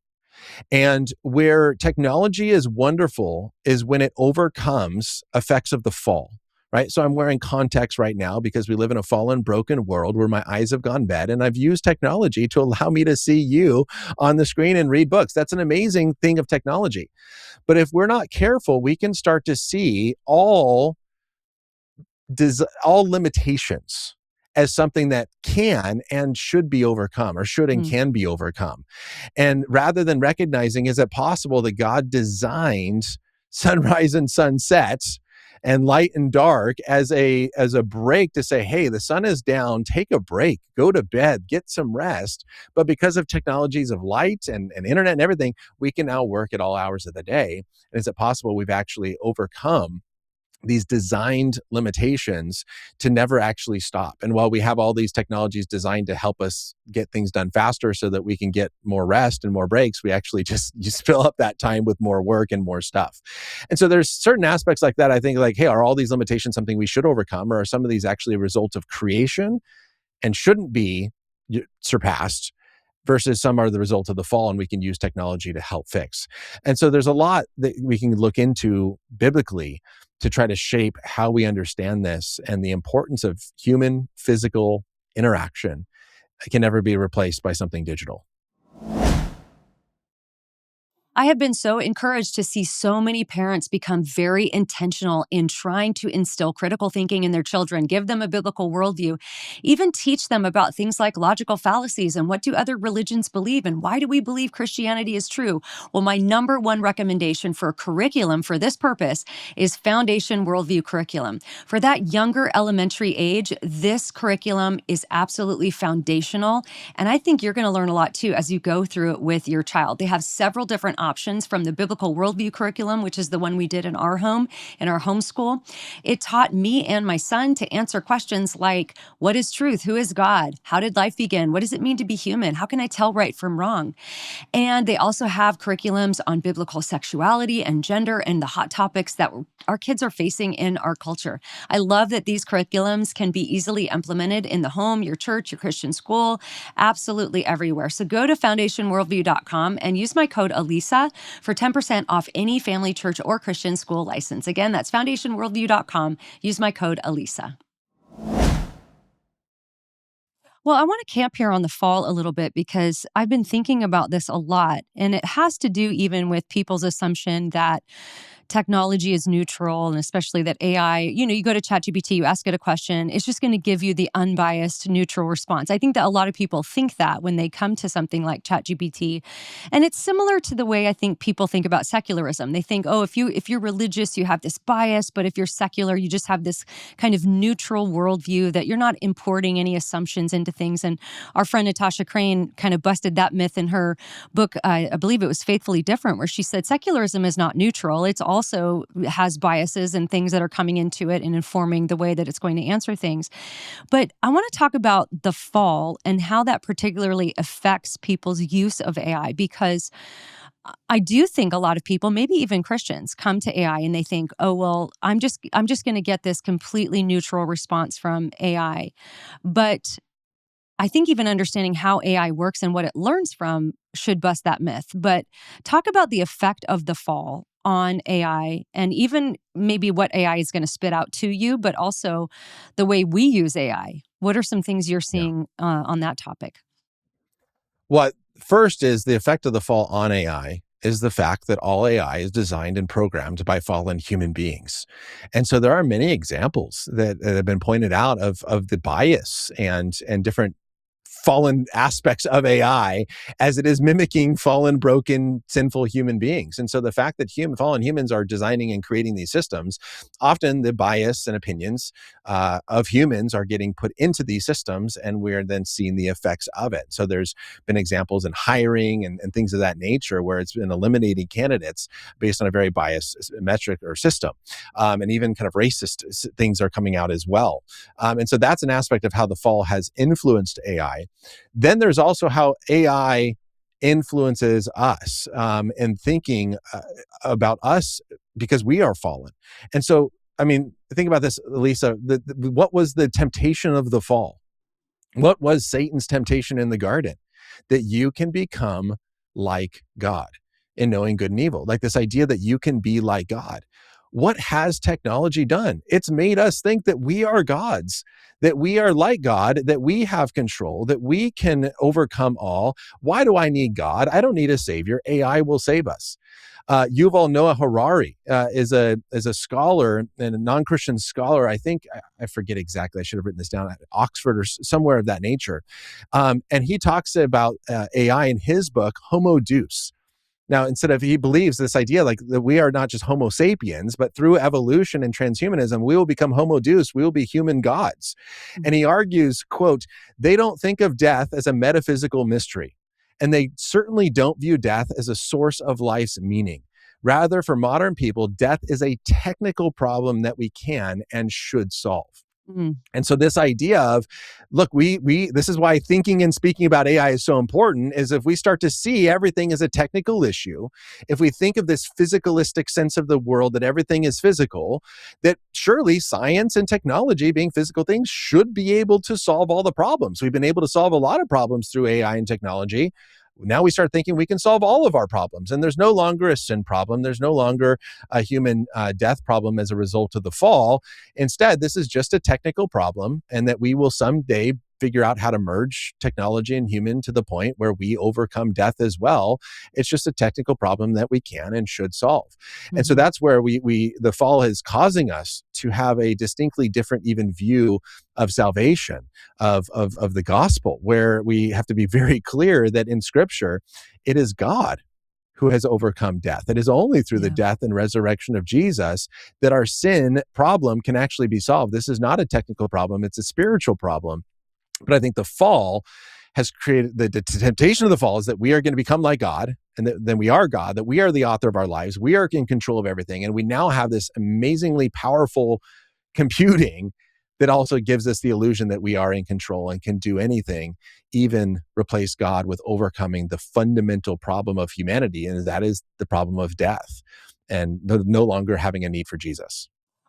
And where technology is wonderful is when it overcomes effects of the fall. right? So I'm wearing contacts right now because we live in a fallen, broken world where my eyes have gone bad, and I've used technology to allow me to see you on the screen and read books. That's an amazing thing of technology. But if we're not careful, we can start to see all limitations as something that can and should be overcome, or should and Mm. can be overcome. And rather than recognizing, is it possible that God designed sunrise and sunsets and light and dark as a break to say, hey, the sun is down, take a break, go to bed, get some rest. But because of technologies of light and internet and everything, we can now work at all hours of the day. And is it possible we've actually overcome these designed limitations to never actually stop? And while we have all these technologies designed to help us get things done faster so that we can get more rest and more breaks, we actually just fill up that time with more work and more stuff. And so there's certain aspects like that. I think, like, hey, are all these limitations something we should overcome, or are some of these actually a result of creation and shouldn't be surpassed, versus some are the result of the fall and we can use technology to help fix? And so there's a lot that we can look into biblically to try to shape how we understand this, and the importance of human physical interaction can never be replaced by something digital. I have been so encouraged to see so many parents become very intentional in trying to instill critical thinking in their children, give them a biblical worldview, even teach them about things like logical fallacies and what do other religions believe and why do we believe Christianity is true. Well, my number one recommendation for a curriculum for this purpose is Foundation Worldview Curriculum. For that younger elementary age, this curriculum is absolutely foundational. And I think you're going to learn a lot too as you go through it with your child. They have several different options from the biblical worldview curriculum, which is the one we did in our home, in our homeschool. It taught me and my son to answer questions like, what is truth? Who is God? How did life begin? What does it mean to be human? How can I tell right from wrong? And they also have curriculums on biblical sexuality and gender and the hot topics that our kids are facing in our culture. I love that these curriculums can be easily implemented in the home, your church, your Christian school, absolutely everywhere. So go to foundationworldview.com and use my code Alisa for 10% off any family, church, or Christian school license. Again, that's foundationworldview.com. Use my code Alisa. Well, I want to camp here on the fall a little bit because I've been thinking about this a lot, and it has to do even with people's assumption that technology is neutral, and especially that AI, you go to ChatGPT, you ask it a question, it's just going to give you the unbiased, neutral response. I think that a lot of people think that when they come to something like ChatGPT. And it's similar to the way I think people think about secularism. They think, oh, if you're religious, you have this bias, but if you're secular, you just have this kind of neutral worldview that you're not importing any assumptions into things. And our friend Natasha Crane kind of busted that myth in her book, I believe it was Faithfully Different, where she said secularism is not neutral. It's also has biases and things that are coming into it and informing the way that it's going to answer things. But I want to talk about the fall and how that particularly affects people's use of AI, because I do think a lot of people, maybe even Christians, come to AI and they think, oh, well, I'm just going to get this completely neutral response from AI. But I think even understanding how AI works and what it learns from should bust that myth. But talk about the effect of the fall on AI, and even maybe what AI is going to spit out to you, but also the way we use AI. What are some things you're Yeah. seeing on that topic? What first is the effect of the fall on AI is the fact that all AI is designed and programmed by fallen human beings. And so there are many examples that have been pointed out of the bias and different fallen aspects of AI as it is mimicking fallen, broken, sinful human beings. And so the fact that fallen humans are designing and creating these systems, often the bias and opinions of humans are getting put into these systems, and we're then seeing the effects of it. So there's been examples in hiring and things of that nature where it's been eliminating candidates based on a very biased metric or system. And even kind of racist things are coming out as well. And so that's an aspect of how the fall has influenced AI. Then there's also how AI influences us and thinking about us because we are fallen. And so, I mean, think about this, Lisa. What was the temptation of the fall? What was Satan's temptation in the garden? That you can become like God in knowing good and evil. Like this idea that you can be like God. what has technology done? It's made us think that we are gods, that we are like God, that we have control, that we can overcome all. Why do I need God? I don't need a savior. AI will save us. Yuval Noah Harari is a scholar and a non-Christian scholar. I think I forget exactly. I should have written this down at Oxford or somewhere of that nature. And he talks about AI in his book, Homo Deus. Now, he believes this idea like that we are not just Homo sapiens, but through evolution and transhumanism, we will become Homo Deus. We will be human gods. And he argues, quote, they don't think of death as a metaphysical mystery. And they certainly don't view death as a source of life's meaning. Rather, for modern people, death is a technical problem that we can and should solve. And so this idea of, look, this is why thinking and speaking about AI is so important, is if we start to see everything as a technical issue, if we think of this physicalistic sense of the world, that everything is physical, that surely science and technology, being physical things, should be able to solve all the problems. We've been able to solve a lot of problems through AI and technology. Now we start thinking we can solve all of our problems, and there's no longer a sin problem. There's no longer a human death problem as a result of the fall. Instead, this is just a technical problem, and that we will someday figure out how to merge technology and human to the point where we overcome death as well. It's just a technical problem that we can and should solve. And so that's where the fall is causing us to have a distinctly different even view of salvation, of the gospel, where we have to be very clear that in Scripture, it is God who has overcome death. It is only through the death and resurrection of Jesus that our sin problem can actually be solved. This is not a technical problem, it's a spiritual problem. But I think the fall has created the temptation of the fall is that we are going to become like God, and then we are God, that we are the author of our lives. We are in control of everything. And we now have this amazingly powerful computing that also gives us the illusion that we are in control and can do anything, even replace God with overcoming the fundamental problem of humanity. And that is the problem of death and no longer having a need for Jesus.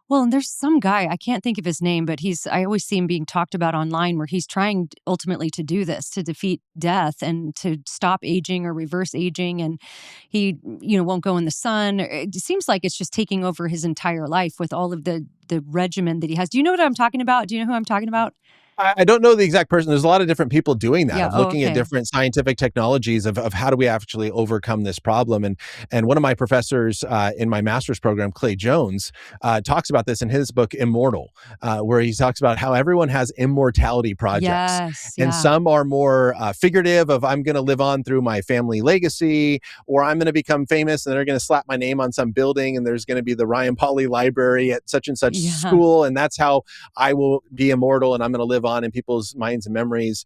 Well, and there's some guy, I can't think of his name, but I always see him being talked about online, where he's trying ultimately to do this, to defeat death and to stop aging or reverse aging. And he, won't go in the sun. It seems like it's just taking over his entire life with all of the regimen that he has. Do you know what I'm talking about? Do you know who I'm talking about? I don't know the exact person. There's a lot of different people doing that, of looking at okay. different scientific technologies of how do we actually overcome this problem. And one of my professors in my master's program, Clay Jones, talks about this in his book, Immortal, where he talks about how everyone has immortality projects. Yes, and some are more figurative of I'm going to live on through my family legacy, or I'm going to become famous and they're going to slap my name on some building and there's going to be the Ryan Pauly library at such and such school. And that's how I will be immortal and I'm going to live on in people's minds and memories.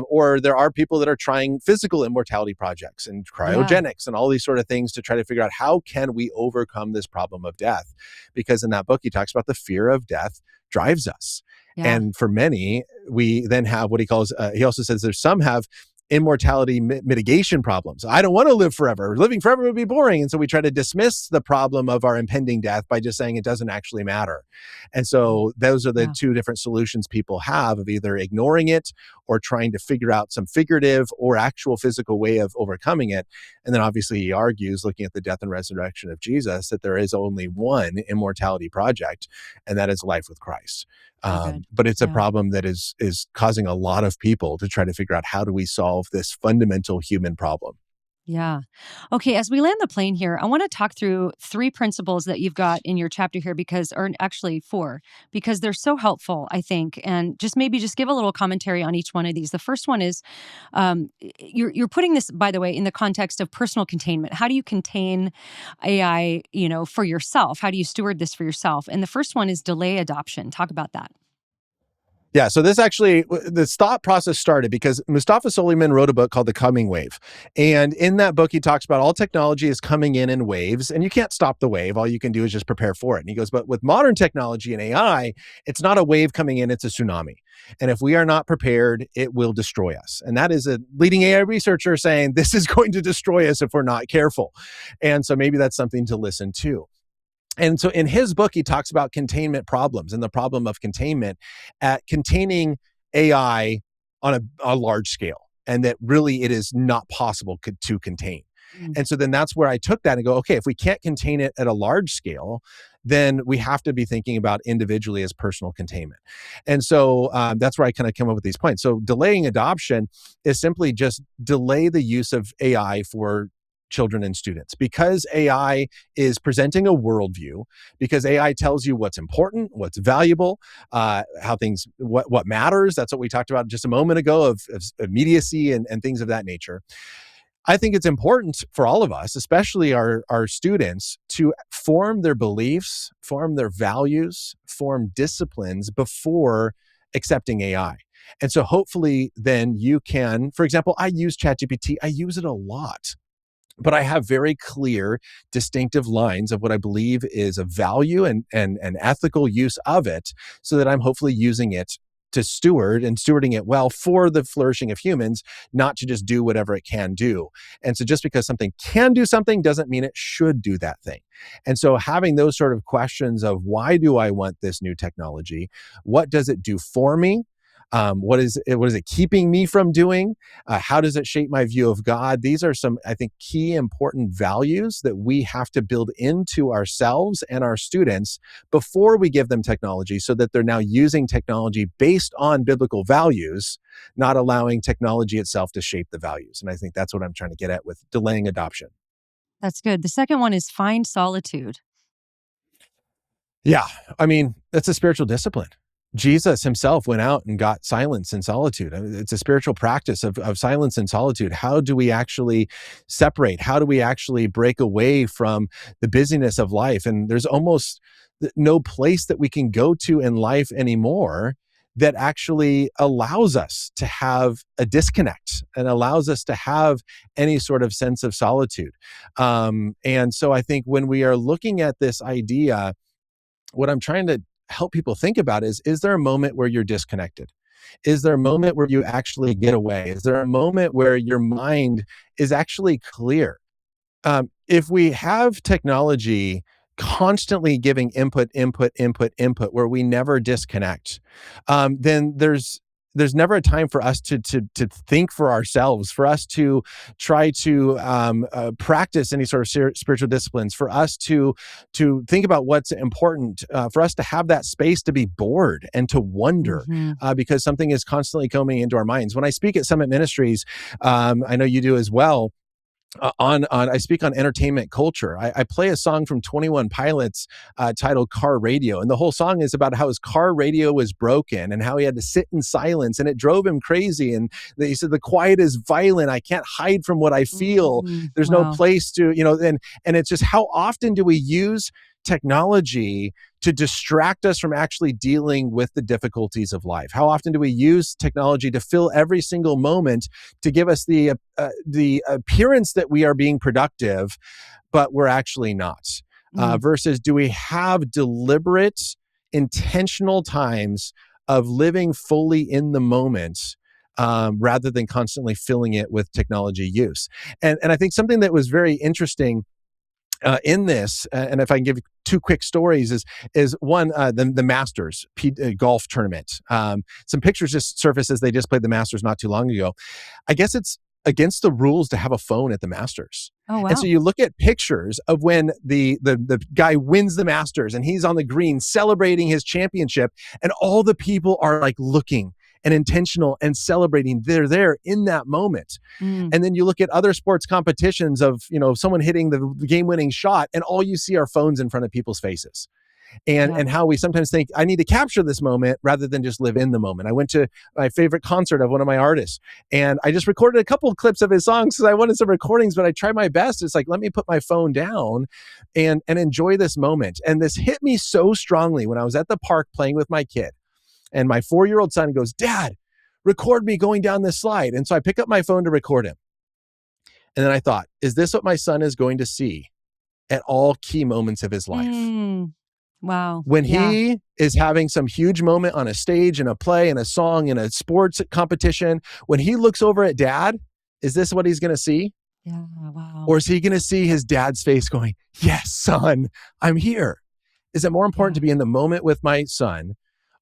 Or there are people that are trying physical immortality projects and cryogenics and all these sort of things to try to figure out how can we overcome this problem of death? Because in that book, he talks about the fear of death drives us. And for many, we then have what he calls, he also says there's some have immortality mitigation problems. I don't want to live forever. Living forever would be boring. And so we try to dismiss the problem of our impending death by just saying it doesn't actually matter. And so those are the two different solutions people have of either ignoring it or trying to figure out some figurative or actual physical way of overcoming it. And then obviously he argues, looking at the death and resurrection of Jesus, that there is only one immortality project, and that is life with Christ. But it's a problem that is causing a lot of people to try to figure out how do we solve this fundamental human problem. Yeah. Okay, as we land the plane here, I want to talk through 3 principles that you've got in your chapter here or actually 4, because they're so helpful, I think. And just give a little commentary on each one of these. The first one is, you're putting this, by the way, in the context of personal containment. How do you contain AI, for yourself? How do you steward this for yourself? And the first one is delay adoption. Talk about that. Yeah, so this thought process started because Mustafa Suleyman wrote a book called The Coming Wave. And in that book, he talks about all technology is coming in waves, and you can't stop the wave. All you can do is just prepare for it. And he goes, but with modern technology and AI, it's not a wave coming in, it's a tsunami. And if we are not prepared, it will destroy us. And that is a leading AI researcher saying this is going to destroy us if we're not careful. And so maybe that's something to listen to. And so in his book, he talks about containment problems and the problem of containment at containing AI on a large scale, and that really it is not possible to contain. And so then that's where I took that and go, okay, if we can't contain it at a large scale, then we have to be thinking about individually as personal containment. And so that's where I kind of come up with these points. So delaying adoption is simply just delay the use of AI for children and students, because AI is presenting a worldview, because AI tells you what's important, what's valuable, how things, what matters. That's what we talked about just a moment ago of immediacy and things of that nature. I think it's important for all of us, especially our students, to form their beliefs, form their values, form disciplines before accepting AI. And so hopefully then you can, for example, I use ChatGPT. I use it a lot, but I have very clear, distinctive lines of what I believe is a value and ethical use of it, so that I'm hopefully using it to steward and stewarding it well for the flourishing of humans, not to just do whatever it can do. And so just because something can do something doesn't mean it should do that thing. And so having those sort of questions of, why do I want this new technology? What does it do for me? What is it keeping me from doing? How does it shape my view of God? These are some, I think, key important values that we have to build into ourselves and our students before we give them technology, so that they're now using technology based on biblical values, not allowing technology itself to shape the values. And I think that's what I'm trying to get at with delaying adoption. That's good. The second one is find solitude. Yeah, I mean, that's a spiritual discipline. Jesus himself went out and got silence and solitude. I mean, it's a spiritual practice of silence and solitude. How do we actually separate? How do we actually break away from the busyness of life? And there's almost no place that we can go to in life anymore that actually allows us to have a disconnect and allows us to have any sort of sense of solitude. And so I think when we are looking at this idea, what I'm trying to help people think about is there a moment where you're disconnected? Is there a moment where you actually get away? Is there a moment where your mind is actually clear? If we have technology constantly giving input, where we never disconnect, then there's never a time for us to think for ourselves, for us to try to practice any sort of spiritual disciplines, for us to think about what's important, for us to have that space to be bored and to wonder, because something is constantly coming into our minds. When I speak at Summit Ministries, I know you do as well. I speak on entertainment culture. I play a song from 21 Pilots titled Car Radio. And the whole song is about how his car radio was broken and how he had to sit in silence and it drove him crazy. And he said, the quiet is violent. I can't hide from what I feel. There's no place to, and it's just, how often do we use technology to distract us from actually dealing with the difficulties of life? How often do we use technology to fill every single moment to give us the appearance that we are being productive, but we're actually not? Versus, do we have deliberate, intentional times of living fully in the moment, rather than constantly filling it with technology use? And I think something that was very interesting in this, and if I can give two quick stories, is one, the Masters golf tournament. Some pictures just surfaced as they just played the Masters not too long ago. I guess it's against the rules to have a phone at the Masters. Oh, wow. And so you look at pictures of when the guy wins the Masters and he's on the green celebrating his championship, and all the people are like looking and intentional and celebrating. They're there in that moment. And then you look at other sports competitions of, someone hitting the game-winning shot, and all you see are phones in front of people's faces. And how we sometimes think, I need to capture this moment rather than just live in the moment. I went to my favorite concert of one of my artists, and I just recorded a couple of clips of his songs because I wanted some recordings, but I tried my best. It's like, let me put my phone down and enjoy this moment. And this hit me so strongly when I was at the park playing with my kid. And my 4-year-old son goes, Dad, record me going down this slide. And so I pick up my phone to record him. And then I thought, is this what my son is going to see at all key moments of his life? Wow. When he is having some huge moment on a stage, in a play, in a song, in a sports competition, when he looks over at Dad, is this what he's going to see? Yeah. Wow. Or is he going to see his dad's face going, yes, son, I'm here? Is it more important to be in the moment with my son,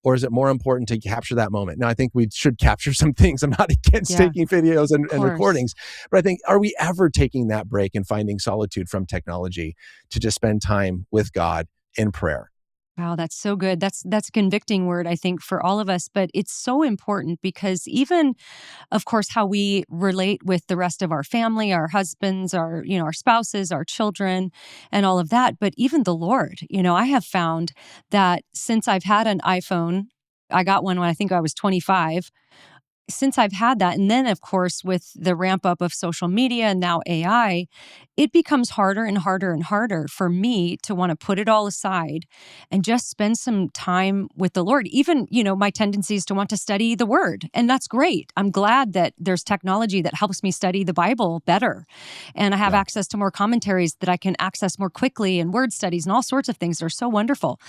or is it more important to capture that moment? Now, I think we should capture some things. I'm not against taking videos and recordings, but I think, are we ever taking that break and finding solitude from technology to just spend time with God in prayer. Wow, that's so good. That's a convicting word, I think, for all of us. But it's so important because even, of course, how we relate with the rest of our family, our husbands, our spouses, our children, and all of that. But even the Lord, I have found that since I've had an iPhone, I got one when I think I was 25. Since I've had that, and then of course with the ramp up of social media and now AI, it becomes harder and harder and harder for me to want to put it all aside and just spend some time with the Lord. Even, my tendency is to want to study the word, and that's great. I'm glad that there's technology that helps me study the Bible better. And I have Yeah. access to more commentaries that I can access more quickly and word studies and all sorts of things that are so wonderful.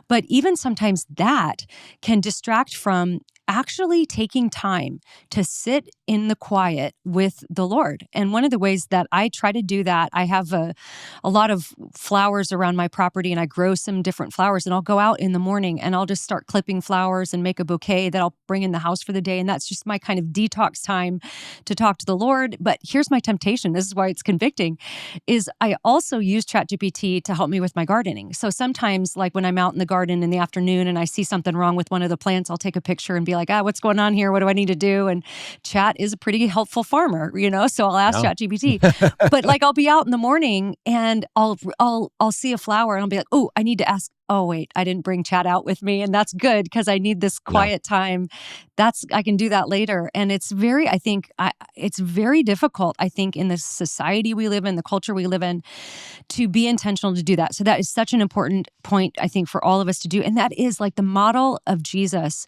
But even sometimes that can distract from actually taking time to sit in the quiet with the Lord. And one of the ways that I try to do that, I have a lot of flowers around my property and I grow some different flowers, and I'll go out in the morning and I'll just start clipping flowers and make a bouquet that I'll bring in the house for the day. And that's just my kind of detox time to talk to the Lord. But here's my temptation. This is why it's convicting, is I also use ChatGPT to help me with my gardening. So sometimes, like when I'm out in the garden in the afternoon and I see something wrong with one of the plants, I'll take a picture and be like, what's going on here? What do I need to do? And Chat is a pretty helpful farmer, so I'll ask Yeah. ChatGPT. But like I'll be out in the morning and I'll see a flower and I'll be like, oh, I need to ask. Oh, wait, I didn't bring Chat out with me. And that's good because I need this Yeah. quiet time. I can do that later. And it's it's very difficult, I think, in the society we live in, the culture we live in, to be intentional to do that. So that is such an important point, I think, for all of us to do. And that is like the model of Jesus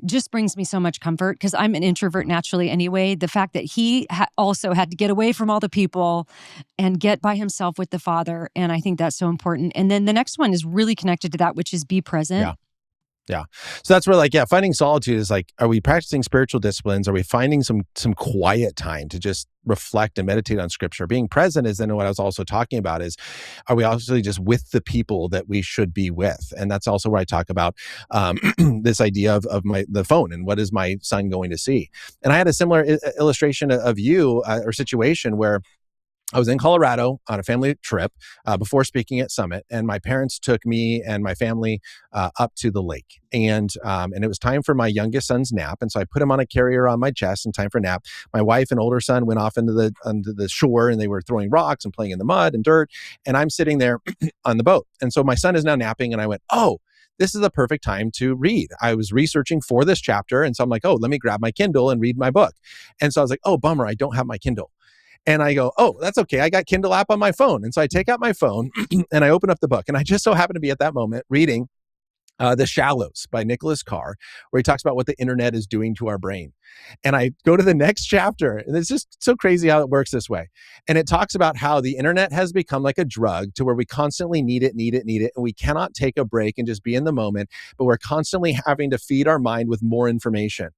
just brings me so much comfort because I'm an introvert naturally anyway. The fact that he also had to get away from all the people and get by himself with the Father. And I think that's so important. And then the next one is really connected to that, which is be present. Yeah. Yeah. So that's where finding solitude is like, are we practicing spiritual disciplines? Are we finding some quiet time to just reflect and meditate on scripture? Being present is then what I was also talking about is, are we also just with the people that we should be with? And that's also where I talk about this idea of the phone and what is my son going to see? And I had a similar illustration of you or situation where I was in Colorado on a family trip before speaking at Summit, and my parents took me and my family up to the lake, and it was time for my youngest son's nap, and so I put him on a carrier on my chest in time for nap. My wife and older son went off into the shore, and they were throwing rocks and playing in the mud and dirt, and I'm sitting there on the boat, and so my son is now napping, and I went, oh, this is the perfect time to read. I was researching for this chapter, and so I'm like, oh, let me grab my Kindle and read my book, and so I was like, oh, bummer, I don't have my Kindle. And I go, oh, that's okay. I got Kindle app on my phone. And so I take out my phone and I open up the book. And I just so happen to be at that moment reading The Shallows by Nicholas Carr, where he talks about what the internet is doing to our brain. And I go to the next chapter, and it's just so crazy how it works this way. And it talks about how the internet has become like a drug to where we constantly need it. And we cannot take a break and just be in the moment, but we're constantly having to feed our mind with more information.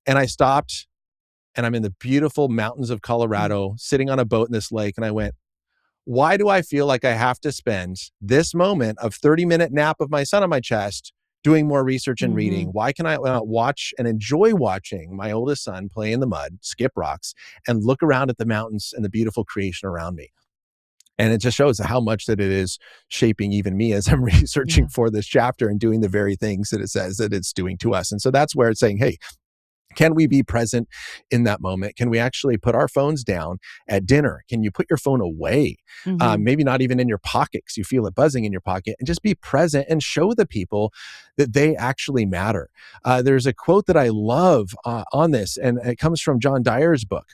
And I stopped, and I'm in the beautiful mountains of Colorado, sitting on a boat in this lake. And I went, why do I feel like I have to spend this moment of 30-minute nap of my son on my chest doing more research and reading? Why can I not watch and enjoy watching my oldest son play in the mud, skip rocks, and look around at the mountains and the beautiful creation around me? And it just shows how much that it is shaping even me as I'm researching for this chapter and doing the very things that it says that it's doing to us. And so that's where it's saying, hey, can we be present in that moment? Can we actually put our phones down at dinner? Can you put your phone away? Maybe not even in your pocket because you feel it buzzing in your pocket, and just be present and show the people that they actually matter. There's a quote that I love on this, and it comes from John Dyer's book.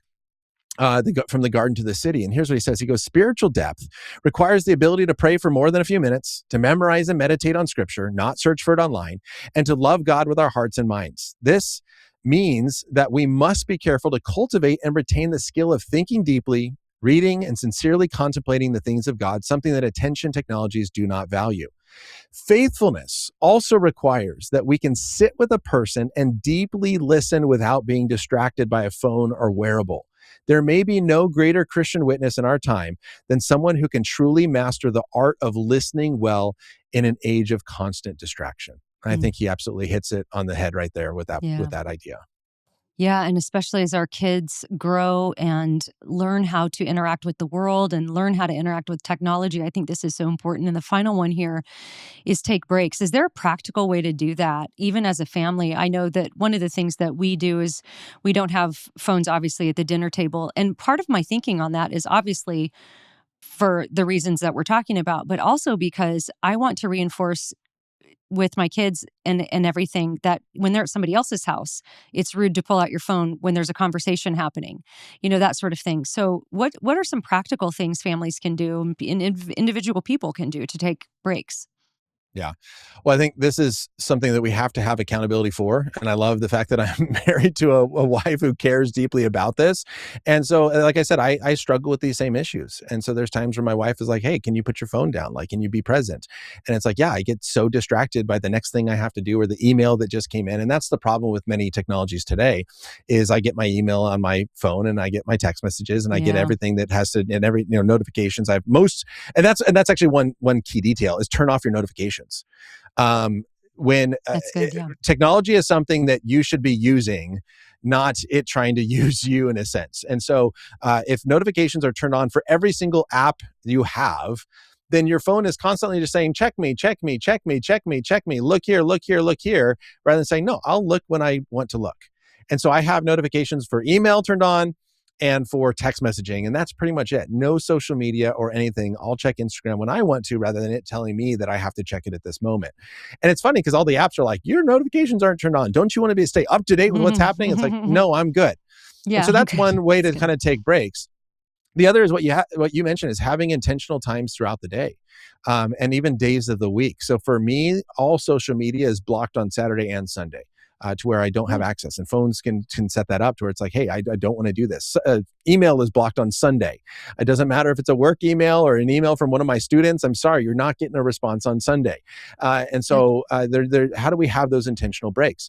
From the garden to the city. And here's what he says. He goes, spiritual depth requires the ability to pray for more than a few minutes, to memorize and meditate on scripture, not search for it online, and to love God with our hearts and minds. This means that we must be careful to cultivate and retain the skill of thinking deeply, reading, and sincerely contemplating the things of God, something that attention technologies do not value. Faithfulness also requires that we can sit with a person and deeply listen without being distracted by a phone or wearable. There may be no greater Christian witness in our time than someone who can truly master the art of listening well in an age of constant distraction. I think he absolutely hits it on the head right there with that idea. Yeah, and especially as our kids grow and learn how to interact with the world and learn how to interact with technology, I think this is so important. And the final one here is take breaks. Is there a practical way to do that, even as a family? I know that one of the things that we do is we don't have phones, obviously, at the dinner table. And part of my thinking on that is obviously for the reasons that we're talking about, but also because I want to reinforce with my kids and everything that when they're at somebody else's house, it's rude to pull out your phone when there's a conversation happening, that sort of thing. So what are some practical things families can do and individual people can do to take breaks? Yeah. Well, I think this is something that we have to have accountability for. And I love the fact that I'm married to a wife who cares deeply about this. And so, like I said, I struggle with these same issues. And so there's times where my wife is like, hey, can you put your phone down? Like, can you be present? And it's like, yeah, I get so distracted by the next thing I have to do or the email that just came in. And that's the problem with many technologies today is I get my email on my phone and I get my text messages and I get Yeah, everything that has to, and every, notifications. I have most, and that's actually one key detail is turn off your notifications. Um, when that's good. Yeah. technology is something that you should be using, not it trying to use you in a sense. And so, if notifications are turned on for every single app you have, then your phone is constantly just saying, check me, check me, check me, check me, check me, look here, look here, look here, rather than saying, no, I'll look when I want to look. And so I have notifications for email turned on and for text messaging. And that's pretty much it. No social media or anything. I'll check Instagram when I want to rather than it telling me that I have to check it at this moment. And it's funny because all the apps are like, your notifications aren't turned on. Don't you want to be stay up to date with what's happening? It's like, no, I'm good. And Yeah. so that's Good. one way That's to good. kind of take breaks. The other is what you mentioned is having intentional times throughout the day, and even days of the week. So for me, all social media is blocked on Saturday and Sunday. To where I don't have Mm, access, and phones can set that up to where it's like, hey, I don't want to do this. Email is blocked on Sunday. It doesn't matter if it's a work email or an email from one of my students. I'm sorry, you're not getting a response on Sunday. And good. so, how do we have those intentional breaks?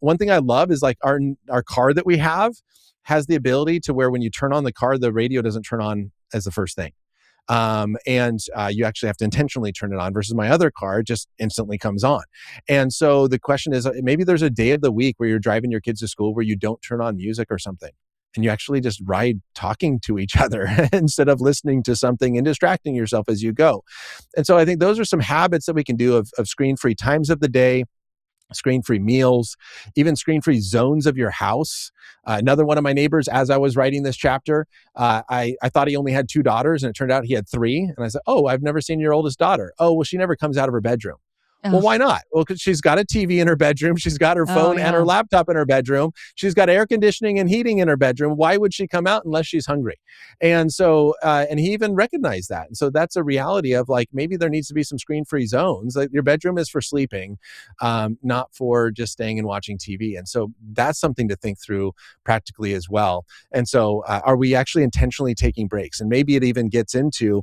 One thing I love is like our car that we have has the ability to where when you turn on the car, the radio doesn't turn on as the first thing. And you actually have to intentionally turn it on versus my other car just instantly comes on. And so the question is maybe there's a day of the week where you're driving your kids to school where you don't turn on music or something. And you actually just ride talking to each other instead of listening to something and distracting yourself as you go. And so I think those are some habits that we can do of screen free times of the day, screen-free meals, even screen-free zones of your house. Another one of my neighbors, as I was writing this chapter, I thought he only had two daughters, and it turned out he had three. And I said, "Oh, I've never seen your oldest daughter." "Oh, well, she never comes out of her bedroom." "Well, Oh, why not?" "Well, because she's got a TV in her bedroom. She's got her oh phone and her yeah. laptop in her bedroom. She's got air conditioning and heating in her bedroom. Why would she come out unless she's hungry?" And so, and he even recognized that. And so that's a reality of like, maybe there needs to be some screen-free zones. Like your bedroom is for sleeping, not for just staying and watching TV. And so that's something to think through practically as well. And so, are we actually intentionally taking breaks? And maybe it even gets into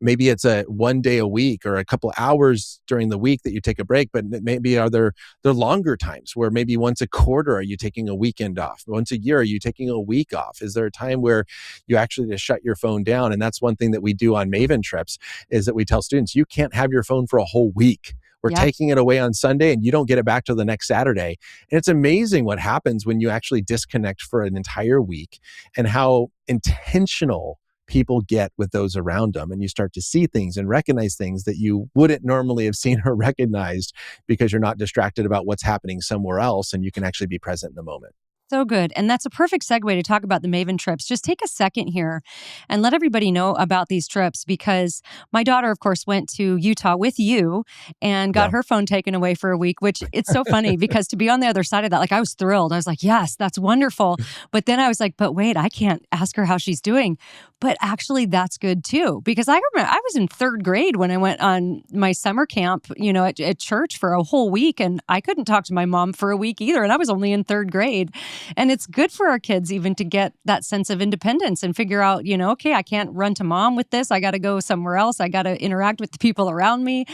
maybe it's a one day a week or a couple hours during the week that you take a break, but maybe there longer times where maybe once a quarter are you taking a weekend off? Once a year are you taking a week off? Is there a time where you actually just shut your phone down? And that's one thing that we do on Maven trips is that we tell students you can't have your phone for a whole week. We're Yeah. taking it away on Sunday and you don't get it back till the next Saturday. And it's amazing what happens when you actually disconnect for an entire week and how intentional people get with those around them. And you start to see things and recognize things that you wouldn't normally have seen or recognized because you're not distracted about what's happening somewhere else and you can actually be present in the moment. So good. And that's a perfect segue to talk about the Maven trips. Just take a second here and let everybody know about these trips because my daughter, of course, went to Utah with you and got Yeah. her phone taken away for a week, which it's so funny because to be on the other side of that, like I was thrilled. I was like, yes, that's wonderful. But then I was like, but wait, I can't ask her how she's doing. But actually, that's good too. Because I remember I was in third grade when I went on my summer camp, at church for a whole week. And I couldn't talk to my mom for a week either. And I was only in third grade. And it's good for our kids even to get that sense of independence and figure out, okay, I can't run to mom with this. I got to go somewhere else. I got to interact with the people around me.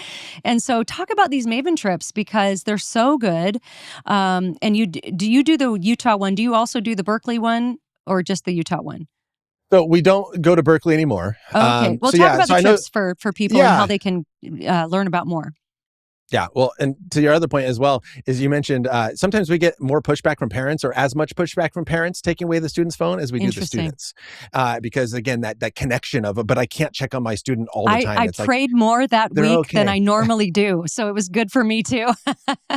And so talk about these Maven trips because they're so good. And do you do the Utah one? Do you also do the Berkeley one or just the Utah one? So we don't go to Berkeley anymore. Okay. Well, So talk yeah, about so the I know, trips for people and how yeah, they can learn about more. Yeah. Well, and to your other point as well, is you mentioned sometimes we get more pushback from parents or as much pushback from parents taking away the student's phone as we do the Interesting. students. Because again, that connection of, but I can't check on my student all the time. I It's like, prayed more that they're week than okay. I normally do. So it was good for me too.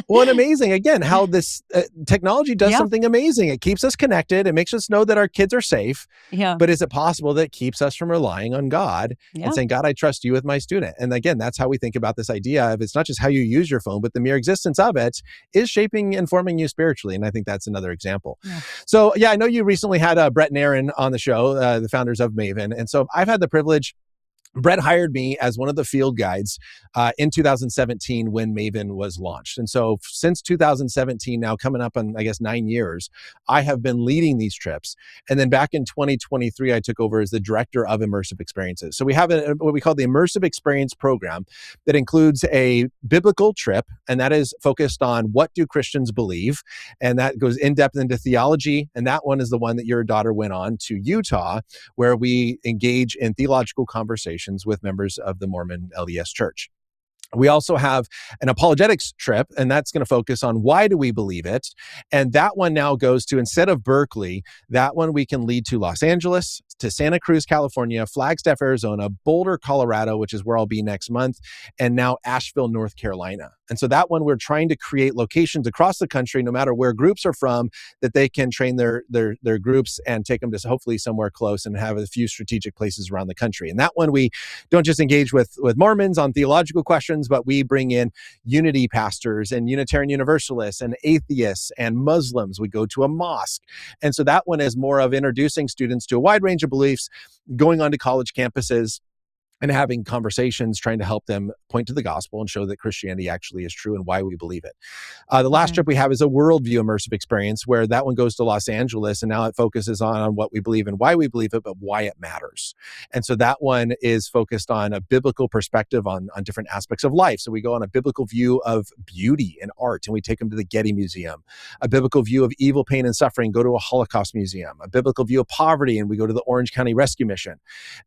Well, and amazing again how this technology does Yeah. something amazing. It keeps us connected. It makes us know that our kids are safe. Yeah. But is it possible that it keeps us from relying on God and Yeah. saying, God, I trust you with my student? And again, that's how we think about this idea of it's not just how you use your phone, but the mere existence of it is shaping and forming you spiritually. And I think that's another example. Yeah. So, yeah, I know you recently had Brett and Aaron on the show, the founders of Maven. And so I've had the privilege. Brett hired me as one of the field guides in 2017 when Maven was launched. And so since 2017, now coming up on, I guess, 9 years, I have been leading these trips. And then back in 2023, I took over as the director of immersive experiences. So we have what we call the immersive experience program that includes a biblical trip, and that is focused on what do Christians believe? And that goes in depth into theology. And that one is the one that your daughter went on to Utah, where we engage in theological conversations with members of the Mormon LDS Church. We also have an apologetics trip, and that's going to focus on why do we believe it. And that one now goes to, instead of Berkeley, that one we can lead to Los Angeles, to Santa Cruz, California, Flagstaff, Arizona, Boulder, Colorado, which is where I'll be next month, and now Asheville, North Carolina. And so that one, we're trying to create locations across the country, no matter where groups are from, that they can train their groups and take them to hopefully somewhere close and have a few strategic places around the country. And that one, we don't just engage with Mormons on theological questions, but we bring in unity pastors and Unitarian Universalists and atheists and Muslims. We go to a mosque. And so that one is more of introducing students to a wide range of beliefs, going onto college campuses, and having conversations trying to help them point to the gospel and show that Christianity actually is true and why we believe it. The last trip we have is a worldview immersive experience, where that one goes to Los Angeles, and now it focuses on what we believe and why we believe it, but why it matters. And so that one is focused on a biblical perspective on different aspects of life. So we go on a biblical view of beauty and art, and we take them to the Getty Museum. A biblical view of evil, pain, and suffering, go to a Holocaust museum. A biblical view of poverty, and we go to the Orange County Rescue Mission.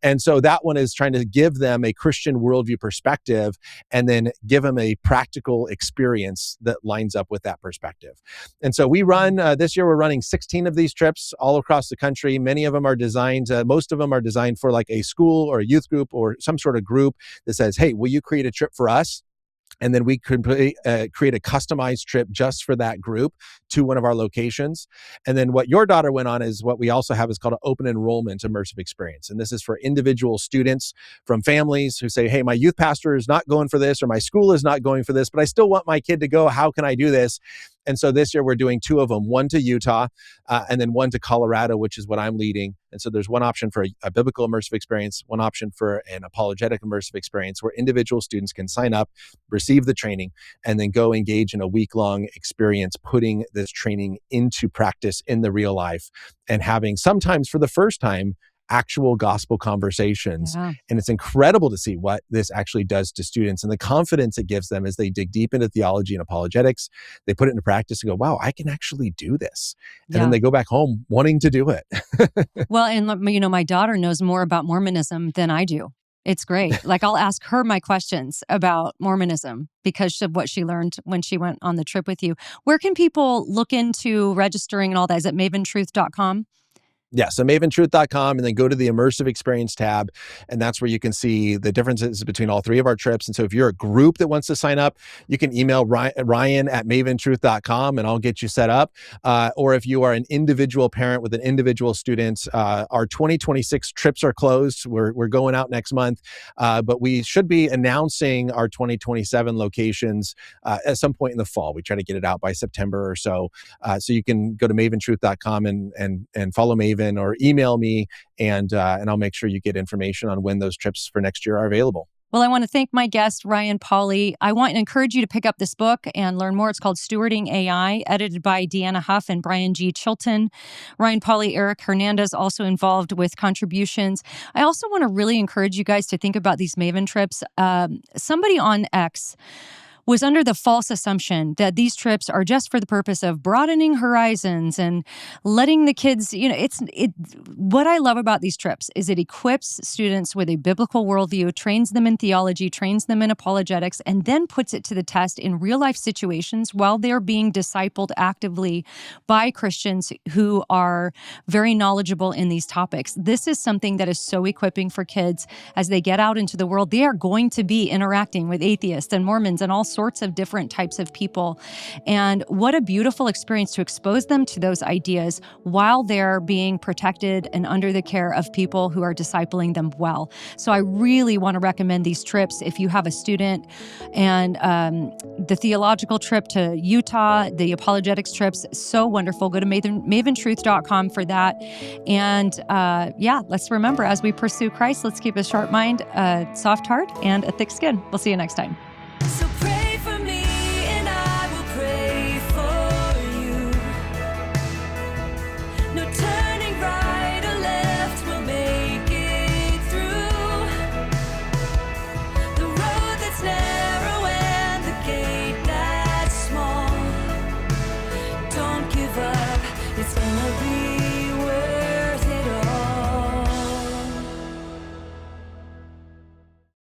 And so that one is trying to give them a Christian worldview perspective and then give them a practical experience that lines up with that perspective. And so we run, this year we're running 16 of these trips all across the country. Many of them are designed, most of them are designed for like a school or a youth group or some sort of group that says, hey, will you create a trip for us? And then we could create a customized trip just for that group to one of our locations. And then what your daughter went on is what we also have is called an open enrollment immersive experience. And this is for individual students from families who say, hey, my youth pastor is not going for this, or my school is not going for this, but I still want my kid to go. How can I do this? And so this year we're doing two of them, one to Utah and then one to Colorado, which is what I'm leading. And so there's one option for a biblical immersive experience, one option for an apologetic immersive experience, where individual students can sign up, receive the training, and then go engage in a week-long experience, putting this training into practice in the real life and having, sometimes for the first time, actual gospel conversations. Yeah. And it's incredible to see what this actually does to students and the confidence it gives them as they dig deep into theology and apologetics. They put it into practice and go, wow, I can actually do this. And then they go back home wanting to do it. Well, and my daughter knows more about Mormonism than I do. It's great. Like, I'll ask her my questions about Mormonism because of what she learned when she went on the trip with you. Where can people look into registering and all that? Is it maventruth.com? Yeah, so maventruth.com, and then go to the immersive experience tab, and that's where you can see the differences between all three of our trips. And so if you're a group that wants to sign up, you can email Ryan at maventruth.com, and I'll get you set up. Or if you are an individual parent with an individual student, our 2026 trips are closed. We're going out next month, but we should be announcing our 2027 locations at some point in the fall. We try to get it out by September or so. So you can go to maventruth.com and follow Maven, or email me, and I'll make sure you get information on when those trips for next year are available. Well, I want to thank my guest, Ryan Pauly. I want to encourage you to pick up this book and learn more. It's called Stewarding AI, edited by Deanna Huff and Brian G. Chilton. Ryan Pauly, Eric Hernandez also involved with contributions. I also want to really encourage you guys to think about these Maven trips. Somebody on X was under the false assumption that these trips are just for the purpose of broadening horizons and letting the kids, what I love about these trips is it equips students with a biblical worldview, trains them in theology, trains them in apologetics, and then puts it to the test in real life situations while they're being discipled actively by Christians who are very knowledgeable in these topics. This is something that is so equipping for kids as they get out into the world. They are going to be interacting with atheists and Mormons and all sorts of different types of people. And what a beautiful experience to expose them to those ideas while they're being protected and under the care of people who are discipling them well. So I really want to recommend these trips if you have a student. And the theological trip to Utah, the apologetics trips, so wonderful. Go to maventruth.com for that. And let's remember, as we pursue Christ, let's keep a sharp mind, a soft heart, and a thick skin. We'll see you next time.